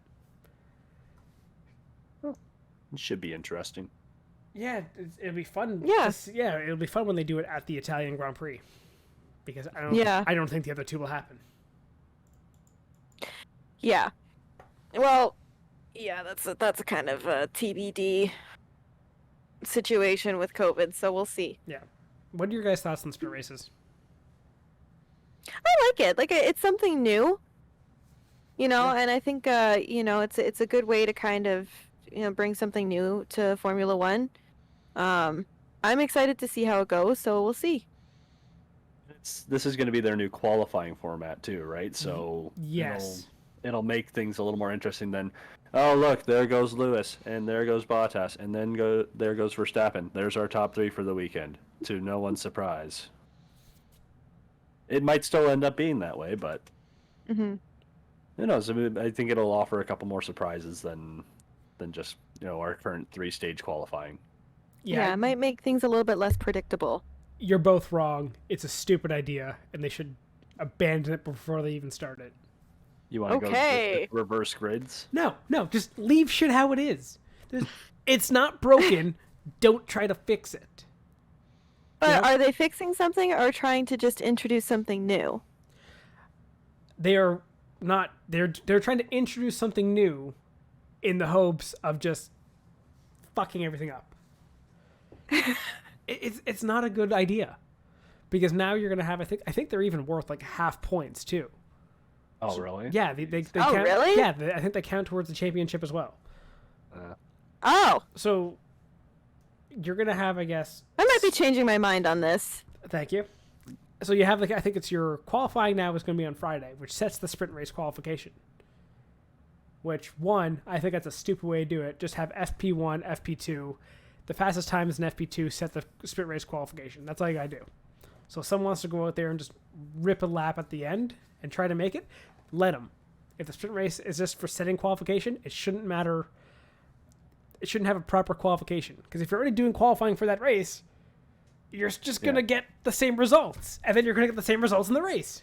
It should be interesting. Yeah, it'll be fun. Yeah. Yeah, it'll be fun when they do it at the Italian Grand Prix, because I don't Yeah. I don't think the other two will happen. Yeah. Well, yeah, that's a kind of a TBD situation with COVID, so we'll see. Yeah. What are your guys' thoughts on sprint races? I like it. Like it's something new, Yeah. and I think it's a good way to kind of bring something new to Formula One. I'm excited to see how it goes, so we'll see. This is going to be their new qualifying format too, right? So Yes. it'll make things a little more interesting than, oh look, there goes Lewis and there goes Bottas and then there goes Verstappen. There's our top 3 for the weekend, to no one's surprise. It might still end up being that way, but Mm-hmm. who knows? I mean, I think it'll offer a couple more surprises than just our current 3-stage qualifying. Yeah, it might make things a little bit less predictable. You're both wrong. It's a stupid idea, and they should abandon it before they even start it. You want to Okay. go reverse grids? No, just leave shit how it is. It's not broken. Don't try to fix it. But are they fixing something or trying to just introduce something new? They are not. They're trying to introduce something new, in the hopes of just fucking everything up. It's not a good idea, because now you're gonna have. I think they're even worth like half points too. Oh, really? Yeah, they Oh, count, really? Yeah, I think they count towards the championship as well. Oh, So you're gonna have, I guess. I might be changing my mind on this. Thank you. So you have, like, I think it's your qualifying now is going to be on Friday, which sets the sprint race qualification. Which, one, I think that's a stupid way to do it. Just have FP1, FP2. The fastest time is an FP2, set the sprint race qualification. That's all you got to do. So if someone wants to go out there and just rip a lap at the end and try to make it, let them. If the sprint race is just for setting qualification, it shouldn't matter. It shouldn't have a proper qualification. Because if you're already doing qualifying for that race, you're just going to get the same results. And then you're going to get the same results in the race.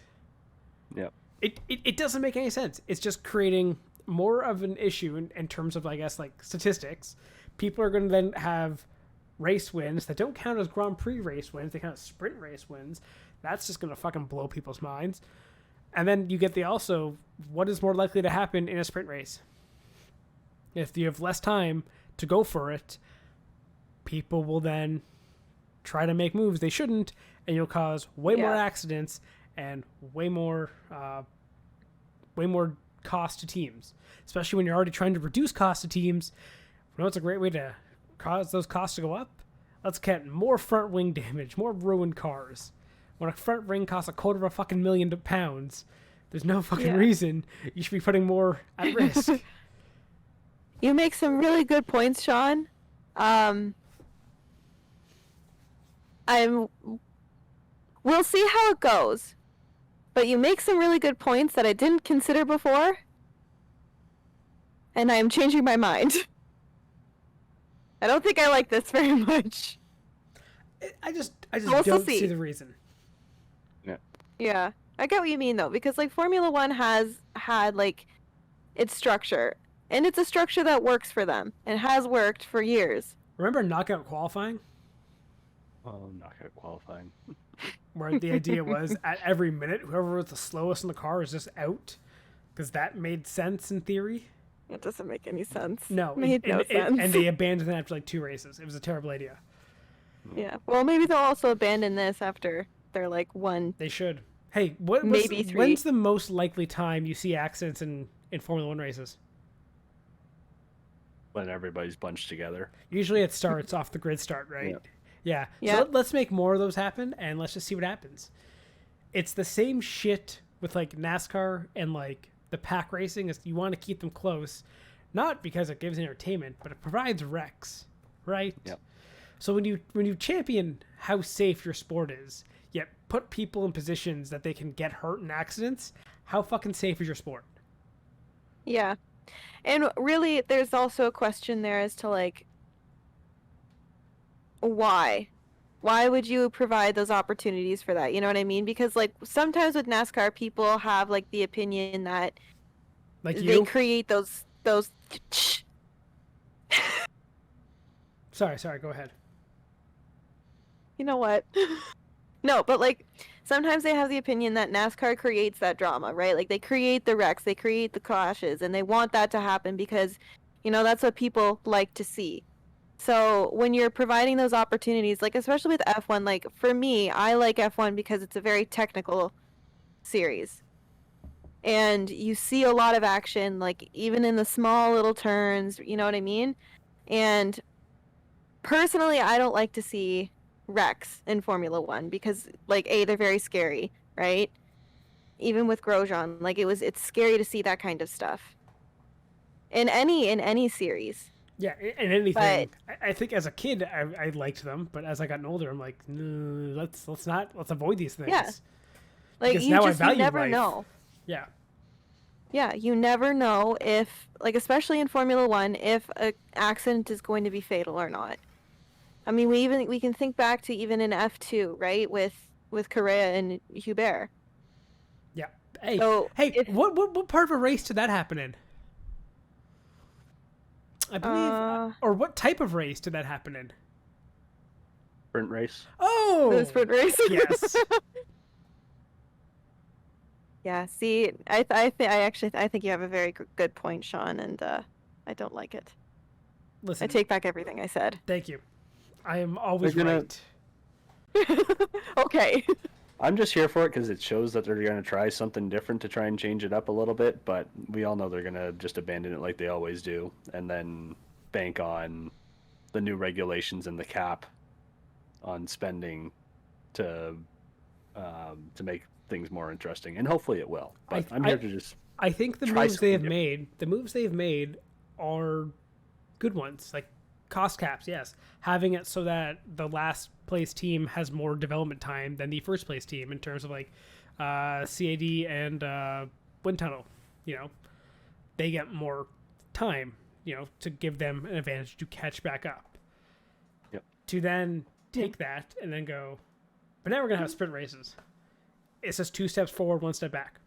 Yeah. It doesn't make any sense. It's just creating more of an issue in terms of, I guess, like statistics. People are going to then have race wins that don't count as Grand Prix race wins. They count as sprint race wins. That's just going to fucking blow people's minds. And then you get the also, what is more likely to happen in a sprint race? If you have less time to go for it, people will then try to make moves they shouldn't, and you'll cause way more accidents and way more cost to teams. Especially when you're already trying to reduce cost to teams. You know what's a great way to cause those costs to go up? Let's get more front wing damage, more ruined cars. When a front wing costs £250,000, there's no fucking reason you should be putting more at risk. You make some really good points, Sean. We'll see how it goes. But you make some really good points that I didn't consider before. And I am changing my mind. I don't think I like this very much. I just We'll don't see. see the reason. Yeah. I get what you mean, though, because, like, Formula One has had, like, its structure. And it's a structure that works for them. And has worked for years. Remember knockout qualifying? Oh, knockout qualifying. Where the idea was at every minute, whoever was the slowest in the car is just out? Because that made sense in theory? It doesn't make any sense. No. It made no sense. And they abandoned it after like 2 races. It was a terrible idea. Yeah. Well, maybe they'll also abandon this after they're, like, one. They should. Hey, Maybe 3. when's the most likely time you see accidents in Formula 1 races? When everybody's bunched together. Usually it starts off the grid start, right? Yeah. Yeah. So let's make more of those happen, and let's just see what happens. It's the same shit with, like, NASCAR and, like, the pack racing. Is you want to keep them close, not because it gives entertainment, but it provides wrecks, right? Yep. So when you champion how safe your sport is, yet put people in positions that they can get hurt in accidents, how fucking safe is your sport? Yeah. And really, there's also a question there as to, like, why? Why would you provide those opportunities for that? You know what I mean? Because, like, sometimes with NASCAR, people have, like, the opinion that Like they you? create those. Sorry, go ahead. You know what? No, but like sometimes they have the opinion that NASCAR creates that drama, right? Like they create the wrecks, they create the crashes, and they want that to happen because, that's what people like to see. So when you're providing those opportunities, like especially with F1, like for me, I like F1 because it's a very technical series. And you see a lot of action, like even in the small little turns, you know what I mean? And personally, I don't like to see wrecks in Formula One because, like, they're very scary, right? Even with Grosjean, like it's scary to see that kind of stuff in any series. Yeah, and anything. But I think as a kid, I liked them, but as I gotten older, I'm like, no, let's avoid these things. yeah, like Because you now I just you value never life. know. Yeah, Yeah, you never know if, like, especially in Formula One, if an accident is going to be fatal or not. I mean, we can think back to even in F2, right, with Correa and Hubert. yeah. Hey, So hey, if what part of a race did that happen in? I believe, or what type of race did that happen in? Sprint race. Oh, the sprint race. yes. Yeah, see, I think you have a very good point, Sean, and I don't like it. Listen, I take back everything I said. thank you. I am always They're gonna- right. Okay. I'm just here for it because it shows that they're going to try something different to try and change it up a little bit, but we all know they're going to just abandon it like they always do and then bank on the new regulations and the cap on spending to make things more interesting, and hopefully it will. But I'm here to just I think the try moves they have something made are good ones. Like cost caps, yes. Having it so that the last place team has more development time than the first place team in terms of like CAD and wind tunnel. They get more time. To give them an advantage to catch back up. Yep. To then take that and then go, but now we're gonna have sprint races. It's just 2 steps forward, 1 step back.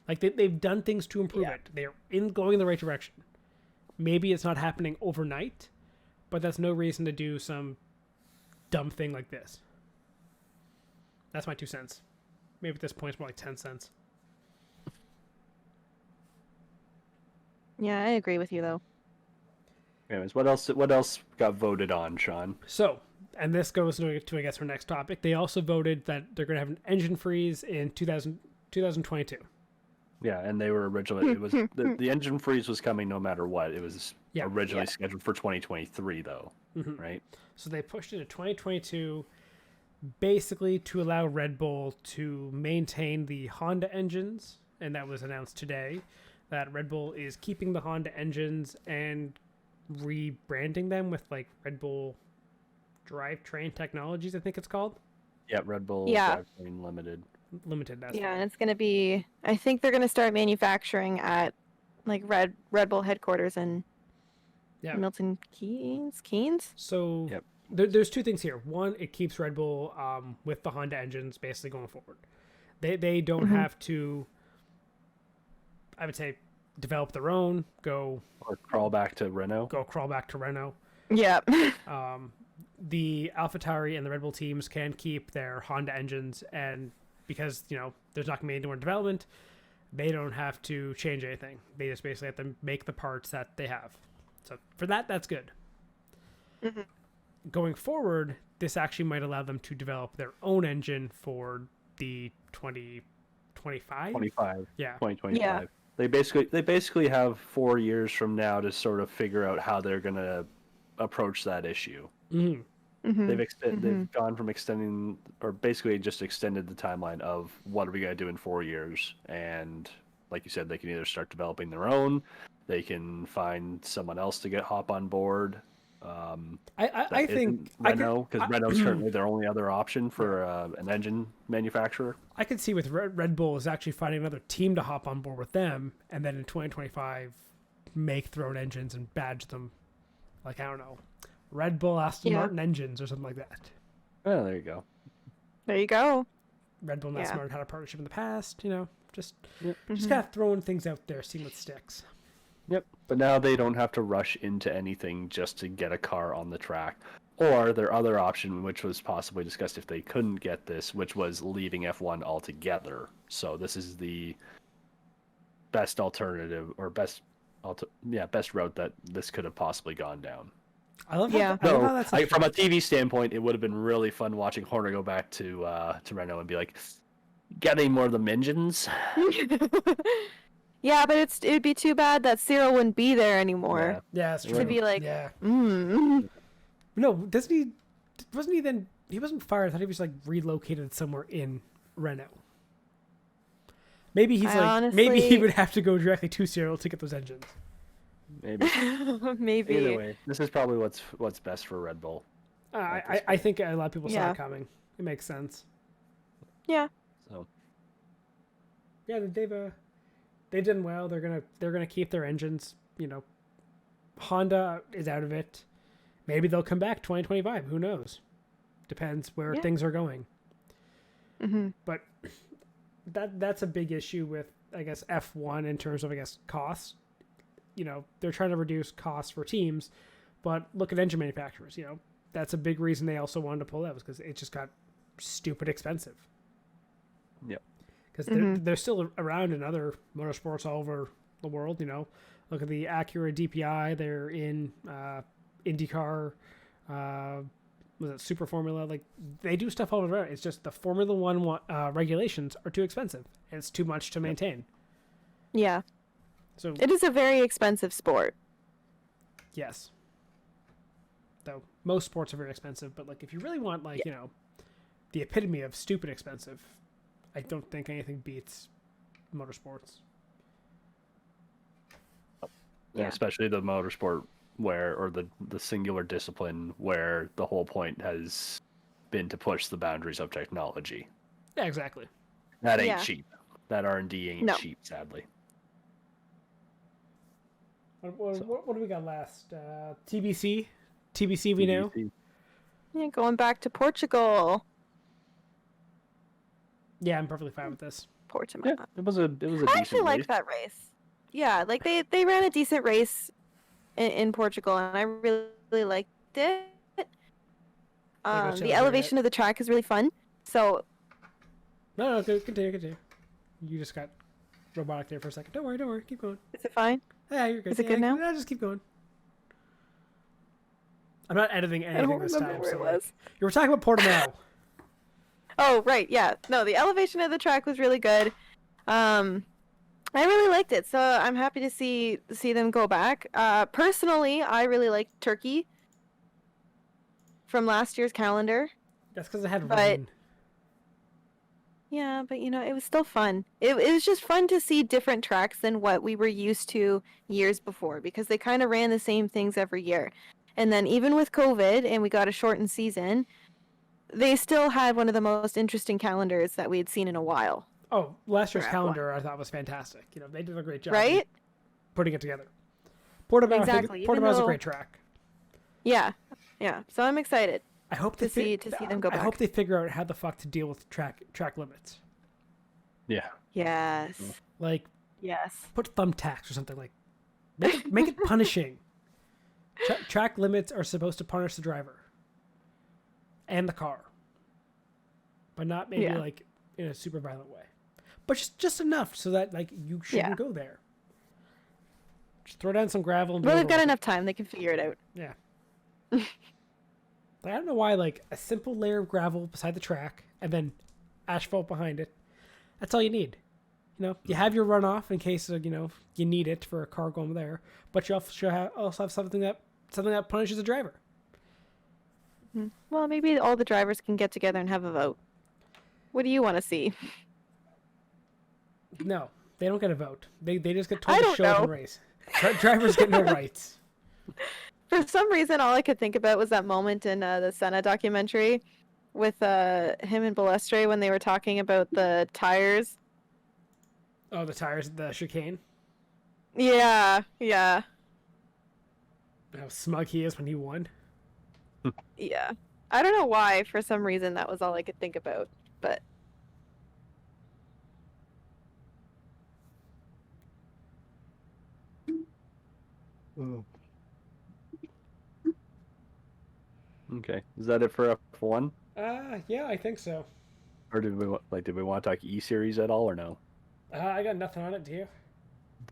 Like they've done things to improve it. They're going in the right direction. Maybe it's not happening overnight, but that's no reason to do some dumb thing like this. That's my 2 cents. Maybe at this point it's more like 10 cents. Yeah, I agree with you though. Anyways, what else got voted on, Sean? So, and this goes to I guess our next topic. They also voted that they're going to have an engine freeze in 2022. Yeah, and they were originally it was the engine freeze was coming no matter what. It was originally scheduled for 2023 though, right? So they pushed it to 2022 basically to allow Red Bull to maintain the Honda engines, and that was announced today that Red Bull is keeping the Honda engines and rebranding them with like Red Bull Drivetrain Technologies, I think it's called. Yeah, Red Bull Yeah. Drivetrain Limited. That's Yeah, and it's gonna be. I think they're gonna start manufacturing at like Red Bull headquarters in Milton Keynes. So Yep. there's 2 things here. One, it keeps Red Bull with the Honda engines basically going forward. They don't have to, I would say, develop their own. Or crawl back to Renault. Crawl back to Renault. Yeah. The AlphaTauri and the Red Bull teams can keep their Honda engines, and because there's not going to be any more development, they don't have to change anything. They just basically have to make the parts that they have. So for that, that's good. Going forward, this actually might allow them to develop their own engine for the 2025. 2025. Yeah. 2025. Yeah. They basically have 4 years from now to sort of figure out how they're going to approach that issue. They've gone from extending, or basically just extended the timeline of what are we going to do in 4 years, and like you said, they can either start developing their own, they can find someone else to hop on board. I think Renault, because Renault's currently their only other option for an engine manufacturer. I could see with Red Bull is actually finding another team to hop on board with them, and then in 2025 make their own engines and badge them, like, I don't know, Red Bull Aston Martin engines or something like that. Oh, there you go. There you go. Red Bull and Aston Martin had a partnership in the past, just Yep. just kind of throwing things out there, seeing what sticks. Yep. But now they don't have to rush into anything just to get a car on the track. Or their other option, which was possibly discussed if they couldn't get this, which was leaving F1 altogether. So this is the best alternative, or best route that this could have possibly gone down. I love Yeah. I love No, how that's from a TV standpoint, it would have been really fun watching Horner go back to Renault and be like, "Get any more of them engines?" Yeah, but it'd be too bad that Cyril wouldn't be there anymore. Yeah, it's true. To be like, yeah. No, Wasn't he then? He wasn't fired. I thought he was like relocated somewhere in Renault. Maybe maybe he would have to go directly to Cyril to get those engines. Maybe. Maybe. Either way, this is probably what's best for Red Bull. I think a lot of people saw Yeah. it coming. It makes sense. Yeah. So. Yeah, they've done well. They're gonna keep their engines. Honda is out of it. Maybe they'll come back 2025. Who knows? Depends where things are going. Mm-hmm. But that's a big issue with, I guess, F1 in terms of, I guess, costs. They're trying to reduce costs for teams, but look at engine manufacturers. That's a big reason they also wanted to pull out, was because it just got stupid expensive. Yep. Because they're still around in other motorsports all over the world. Look at the Acura DPI. They're in IndyCar. Was it Super Formula? Like, they do stuff all around. It's just the Formula One regulations are too expensive, and it's too much to maintain. Yeah. So It is a very expensive sport. yes. Though most sports are very expensive, but like if you really want the epitome of stupid expensive, I don't think anything beats motorsports. Yeah, especially the motorsport or the singular discipline where the whole point has been to push the boundaries of technology. Yeah, exactly. That ain't cheap. That R&D ain't cheap, sadly. What do we got last? TBC we know. Yeah, going back to Portugal. Yeah, I'm perfectly fine with this. Portimao. Yeah, it was a I decent actually race. like that race. Yeah, like they ran a decent race in Portugal, and I really liked it. The elevation of the track is really fun. So No, continue. You just got robotic there for a second. Don't worry. Keep going. is it fine? Yeah, you're good. Is it good now? No, just keep going. I'm not editing I anything don't this remember time. where So it was. you were talking about Portimao. Oh, right, yeah. No, the elevation of the track was really good. I really liked it, so I'm happy to see them go back. Personally, I really liked Turkey from last year's calendar. That's because it had But- rain. Yeah, but it was still fun. It was just fun to see different tracks than what we were used to years before, because they kind of ran the same things every year. And then even with COVID and we got a shortened season, they still had one of the most interesting calendars that we had seen in a while. Oh, last year's for F1. calendar I thought was fantastic. They did a great job. Right? Putting it together. Portimao, Exactly, even Portimao's a though- great track. Yeah. So I'm excited. I hope to see them go I hope back. they figure out how the fuck to deal with track limits. Yeah. Yes. Like, Yes. put thumbtacks or something. Like, make it punishing. Track limits are supposed to punish the driver and the car, but not maybe like in a super violent way, but just enough so that like you shouldn't go there. Just throw down some gravel and be Well, they've over got with it. enough time. They can figure it out. Yeah. Like, I don't know why, like, a simple layer of gravel beside the track and then asphalt behind it. That's all you need. You have your runoff in case, you need it for a car going there, but you also have something that punishes the driver. Well, maybe all the drivers can get together and have a vote. What do you want to see? No, they don't get a vote. They just get told I to don't show up and know. race. Drivers get no rights. For some reason, all I could think about was that moment in the Senna documentary with him and Balestre when they were talking about the tires. Oh, the tires, the chicane. Yeah. How smug he is when he won. Yeah. I don't know why. For some reason, that was all I could think about. But Okay. Is that it for F1? Yeah, I think so. Or did we want to talk E Series at all or no? I got nothing on it. Do you?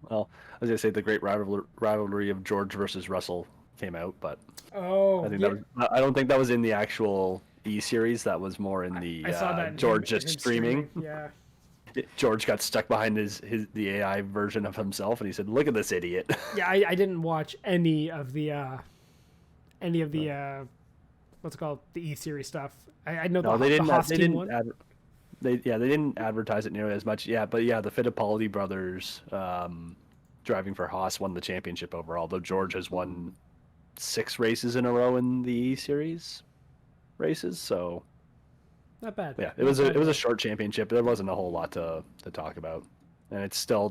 Well, I was gonna say the great rivalry of George versus Russell came out, but Oh, I think yeah. that was. I don't think that was in the actual E Series. That was more in the I saw that in George him, just him streaming. Yeah. George got stuck behind the AI version of himself, and he said, "Look at this idiot." Yeah, I didn't watch any of the what's it called, the E series stuff. I know No, the Haas They team didn't. one. They didn't advertise it nearly as much. Yeah, but yeah, the Fittipaldi brothers driving for Haas won the championship overall. Though George has won 6 races in a row in the E Series races. So Not bad. yeah, it Not was bad at a all. short championship. There wasn't a whole lot to talk about, and it's still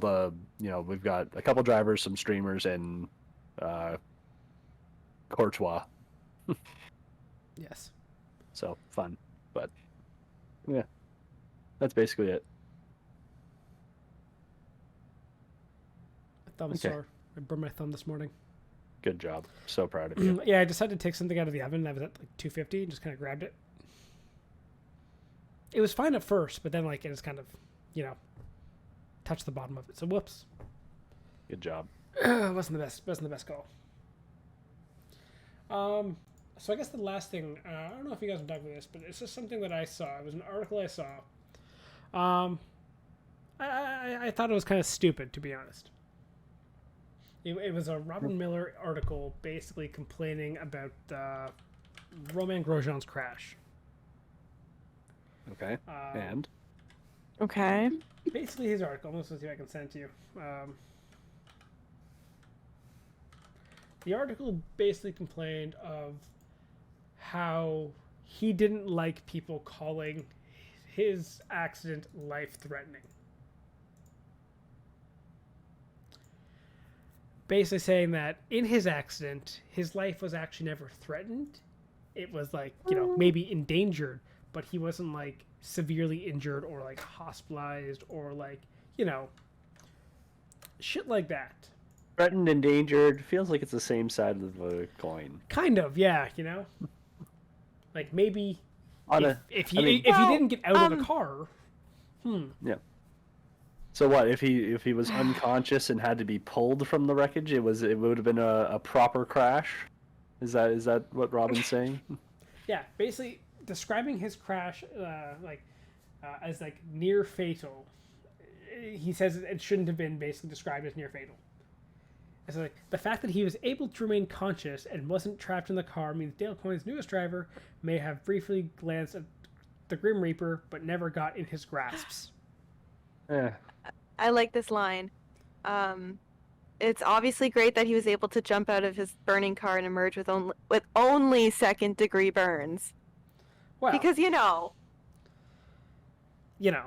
we've got a couple drivers, some streamers, and Courtois. Yes. So fun, but yeah, that's basically it. My thumb is Okay. sore. I burned my thumb this morning. Good job. So proud of you. Yeah, I decided to take something out of the oven. I was at like 250 and just kind of grabbed it. It was fine at first, but then like it just kind of, touched the bottom of it. So whoops. Good job. Wasn't the best call. So I guess the last thing, I don't know if you guys have done with this, but it's just something that I saw. It was an article I saw. I thought it was kind of stupid, to be honest. It was a Robin Miller article basically complaining about Romain Grosjean's crash. Okay. And Okay. Basically his article, let's see if I can send it to you. The article basically complained of how he didn't like people calling his accident life-threatening. Basically saying that in his accident, his life was actually never threatened. It was like, maybe endangered, but he wasn't like severely injured or like hospitalized or like, shit like that. threatened, endangered feels like it's the same side of the coin. Kind of, yeah, Like maybe if you Well, didn't get out of the car, Yeah. So what if he was unconscious and had to be pulled from the wreckage? It would have been a proper crash. Is that what Robin's saying? yeah, basically describing his crash as like near fatal. He says it shouldn't have been basically described as near fatal. It's like the fact that he was able to remain conscious and wasn't trapped in the car means Dale Coyne's newest driver may have briefly glanced at the Grim Reaper, but never got in his grasps. Yeah. I like this line. It's obviously great that he was able to jump out of his burning car and emerge with only second-degree burns. Well, Because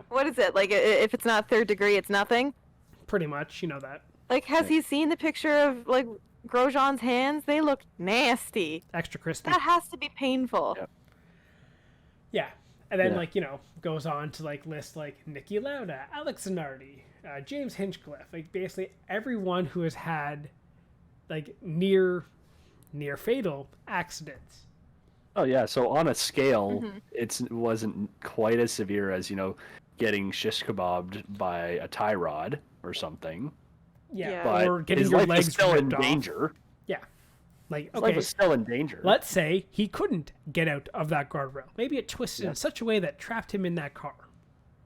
what is it? Like, if it's not third degree, it's nothing. pretty much, that. Like, has he seen the picture of like Grosjean's hands? They look nasty. Extra crispy. That has to be painful. Yep. Yeah. And then, Yeah. goes on to, list, Niki Lauda, Alex Zanardi, James Hinchcliffe. Basically everyone who has had, near fatal accidents. Oh yeah. So on a scale, it wasn't quite as severe as getting shish kebabbed by a tie rod or something. Yeah. But Or getting his your life was legs still in ripped off. danger. Yeah. His life Okay, was still in danger. let's say he couldn't get out of that guardrail. Maybe it twisted in such a way that trapped him in that car.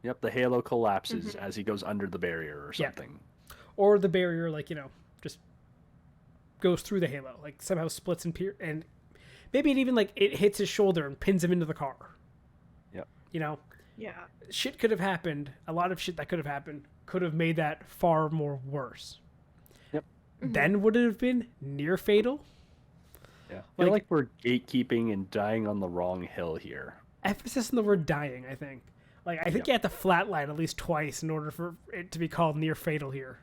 Yep. The halo collapses as he goes under the barrier or Yeah. something. Or the barrier, just goes through the halo, somehow splits and maybe it even it hits his shoulder and pins him into the car. Yep. Yeah. Shit could have happened. A lot of shit that could have happened could have made that far more worse. Yep. Then would it have been near fatal? Yeah. I feel like we're gatekeeping and dying on the wrong hill here. Emphasis on the word dying, I think. I think you have to flatline at least twice in order for it to be called near fatal here.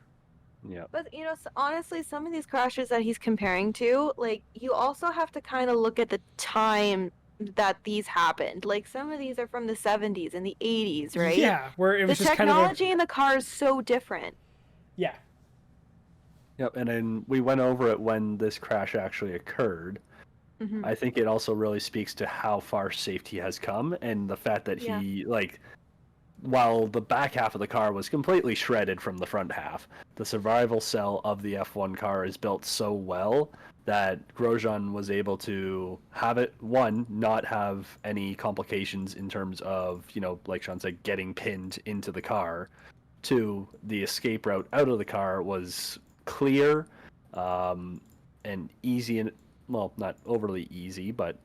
Yeah. But honestly, some of these crashes that he's comparing to, you also have to kind of look at the time that these happened. Some of these are from the 70s and the 80s, right? Yeah, where it The was just technology in the car is so different. yeah. Yep, and then we went over it when this crash actually occurred. I think it also really speaks to how far safety has come, and the fact that he, like, while the back half of the car was completely shredded from the front half, the survival cell of the F1 car is built so well that Grosjean was able to have it, one, not have any complications in terms of, you know, like Sean said, getting pinned into the car. Two, the escape route out of the car was clear, and easy, and, well, not overly easy, but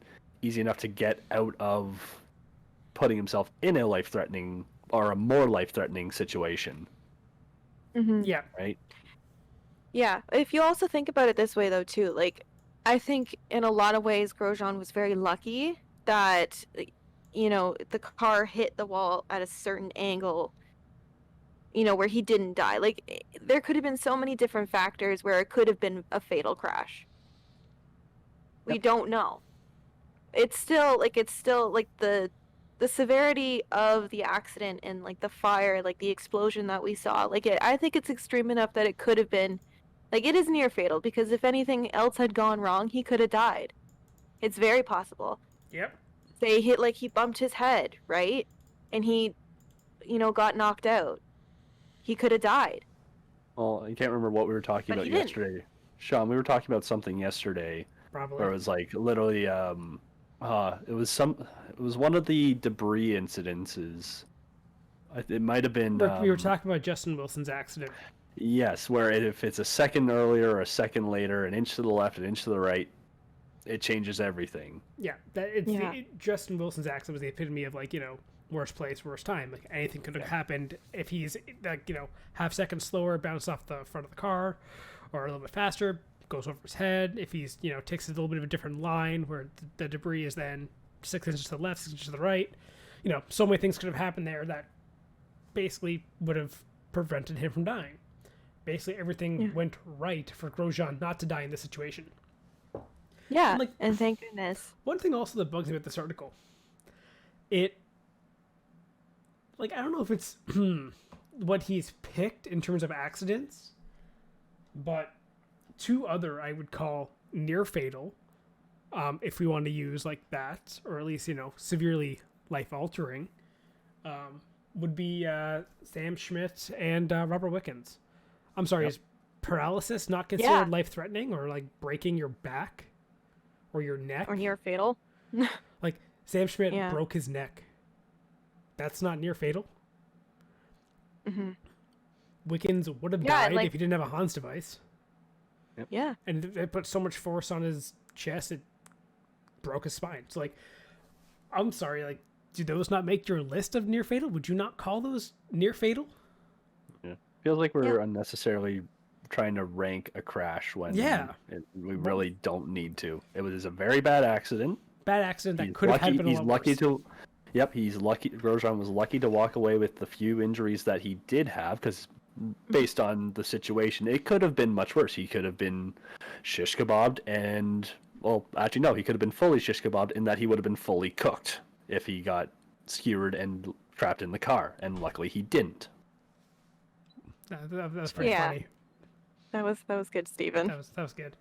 easy enough to get out of putting himself in a life-threatening or a more life-threatening situation. Yeah. Right? Yeah. If you also think about it this way, though, too, like, I think in a lot of ways Grosjean was very lucky that, you know, the car hit the wall at a certain angle, you know, where he didn't die. Like, there could have been so many different factors where it could have been a fatal crash. We don't know. It's still like the severity of the accident and like the fire, like the explosion that we saw, like I think it's extreme enough that it could have been, like, it is near fatal, because if anything else had gone wrong, he could have died. It's very possible. Yep. Say he bumped his head, right? And he, you know, got knocked out. He could have died. Well, I can't remember what we were talking But about he didn't. yesterday. Sean, we were talking about something yesterday Probably. where it was like literally it was one of the debris incidences. It might have been We were talking about Justin Wilson's accident. yes, where if it's a second earlier or a second later, an inch to the left, an inch to the right, it changes everything. Yeah, Justin Wilson's accident was the epitome of, like, you know, worst place, worst time. Like, anything could have happened if he's, like, you know, half second slower, bounced off the front of the car, or a little bit faster, goes over his head. If he's, you know, takes a little bit of a different line where the debris is then 6 inches to the left, 6 inches to the right. You know, so many things could have happened there that basically would have prevented him from dying. Basically, everything went right for Grosjean not to die in this situation. Yeah, Like, and thank goodness. one thing also that bugs me about this article, I don't know if it's what he's picked in terms of accidents, but two other I would call near fatal, if we want to use like that, or at least, you know, severely life altering, would be Sam Schmidt and Robert Wickens. I'm sorry, is paralysis not considered life threatening, or like breaking your back or your neck? Or near fatal. Like, Sam Schmidt broke his neck. That's not near fatal. Wickens would have died if he didn't have a Hans device. Yeah. And it put so much force on his chest, it broke his spine. So, like, I'm sorry, like, do those not make your list of near fatal? Would you not call those near fatal? Yeah. Feels like we're unnecessarily trying to rank a crash when we really don't need to. It was a very bad accident. Bad accident that could have happened a lot worse. He's lucky. Grosjean was lucky to walk away with the few injuries that he did have, because based on the situation, it could have been much worse. He could have been shish kebabbed, and, well, actually no, he could have been fully shish kebabbed in that he would have been fully cooked if he got skewered and trapped in the car, and luckily he didn't. That was pretty funny. That was good, Steven. That was good.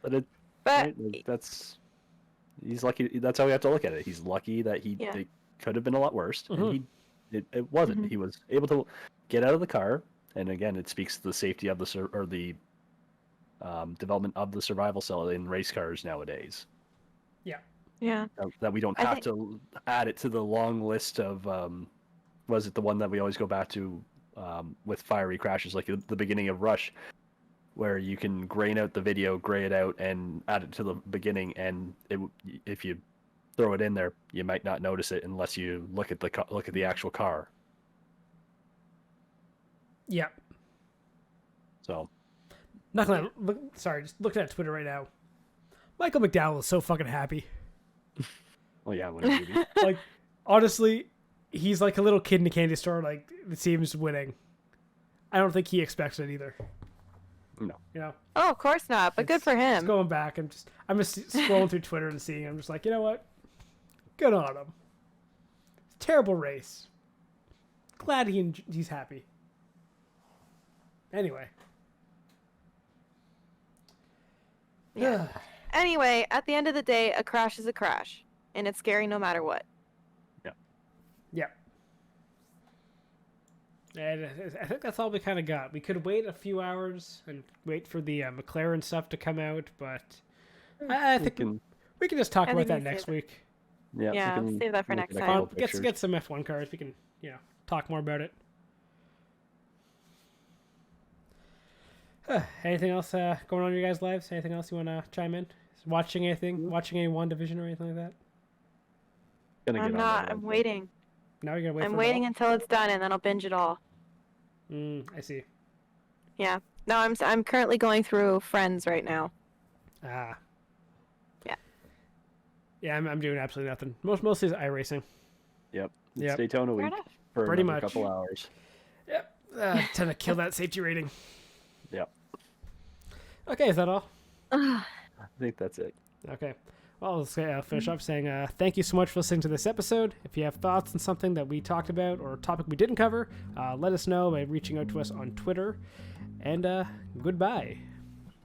But right, he's lucky. That's how we have to look at it. He's lucky that it could have been a lot worse, and it wasn't. He was able to get out of the car, and again, it speaks to the safety of the development of the survival cell in race cars nowadays. Yeah. That we don't have to add it to the long list of was it the one that we always go back to with fiery crashes, like the beginning of Rush, where you can grain out the video, gray it out, and add it to the beginning, and if you throw it in there, you might not notice it unless you look at the actual car. Yeah. So, Not gonna just looking at Twitter right now. Michael McDowell is so fucking happy. well, yeah, wouldn't you be? Like, honestly, he's like a little kid in a candy store. Like, the team's winning. I don't think he expects it either. No. You know? Oh, of course not, but good for him. Just going back, I'm just scrolling through Twitter and seeing. I'm just like, you know what? Good on him. Terrible race. Glad he's happy. Anyway. Yeah. Anyway, at the end of the day, a crash is a crash, and it's scary no matter what. Yeah. And I think that's all we kind of got. We could wait a few hours and wait for the McLaren stuff to come out, but I think we can just talk I about think that we next save it. week. Yeah, Yeah, we can save that for look next at a time. couple Get pictures. some F1 cars. We can talk more about it. Anything else going on in your guys' lives? Anything else you want to chime in? Watching anything? Watching any WandaVision or anything like that? Gonna get I'm on not. that I'm one. waiting. Now you're gonna wait. I'm for waiting it until it's done, and then I'll binge it all. all? I see. Yeah. No, I'm currently going through Friends right now. Ah. Yeah. Yeah, I'm doing absolutely nothing. Mostly is iRacing. Yep. It's Yep. Daytona Fair week enough. for Pretty another much. couple hours. Yep. Trying to kill that safety rating. Yep. Okay, is that all? I think that's it. Okay. Well, I'll finish up saying thank you so much for listening to this episode. If you have thoughts on something that we talked about or a topic we didn't cover, let us know by reaching out to us on Twitter. And goodbye.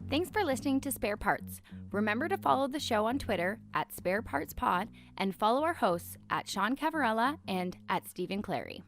Thanks for listening to Spare Parts. Remember to follow the show on Twitter @SparePartsPod and follow our hosts @Sean Cavarella and @Stephen Clary.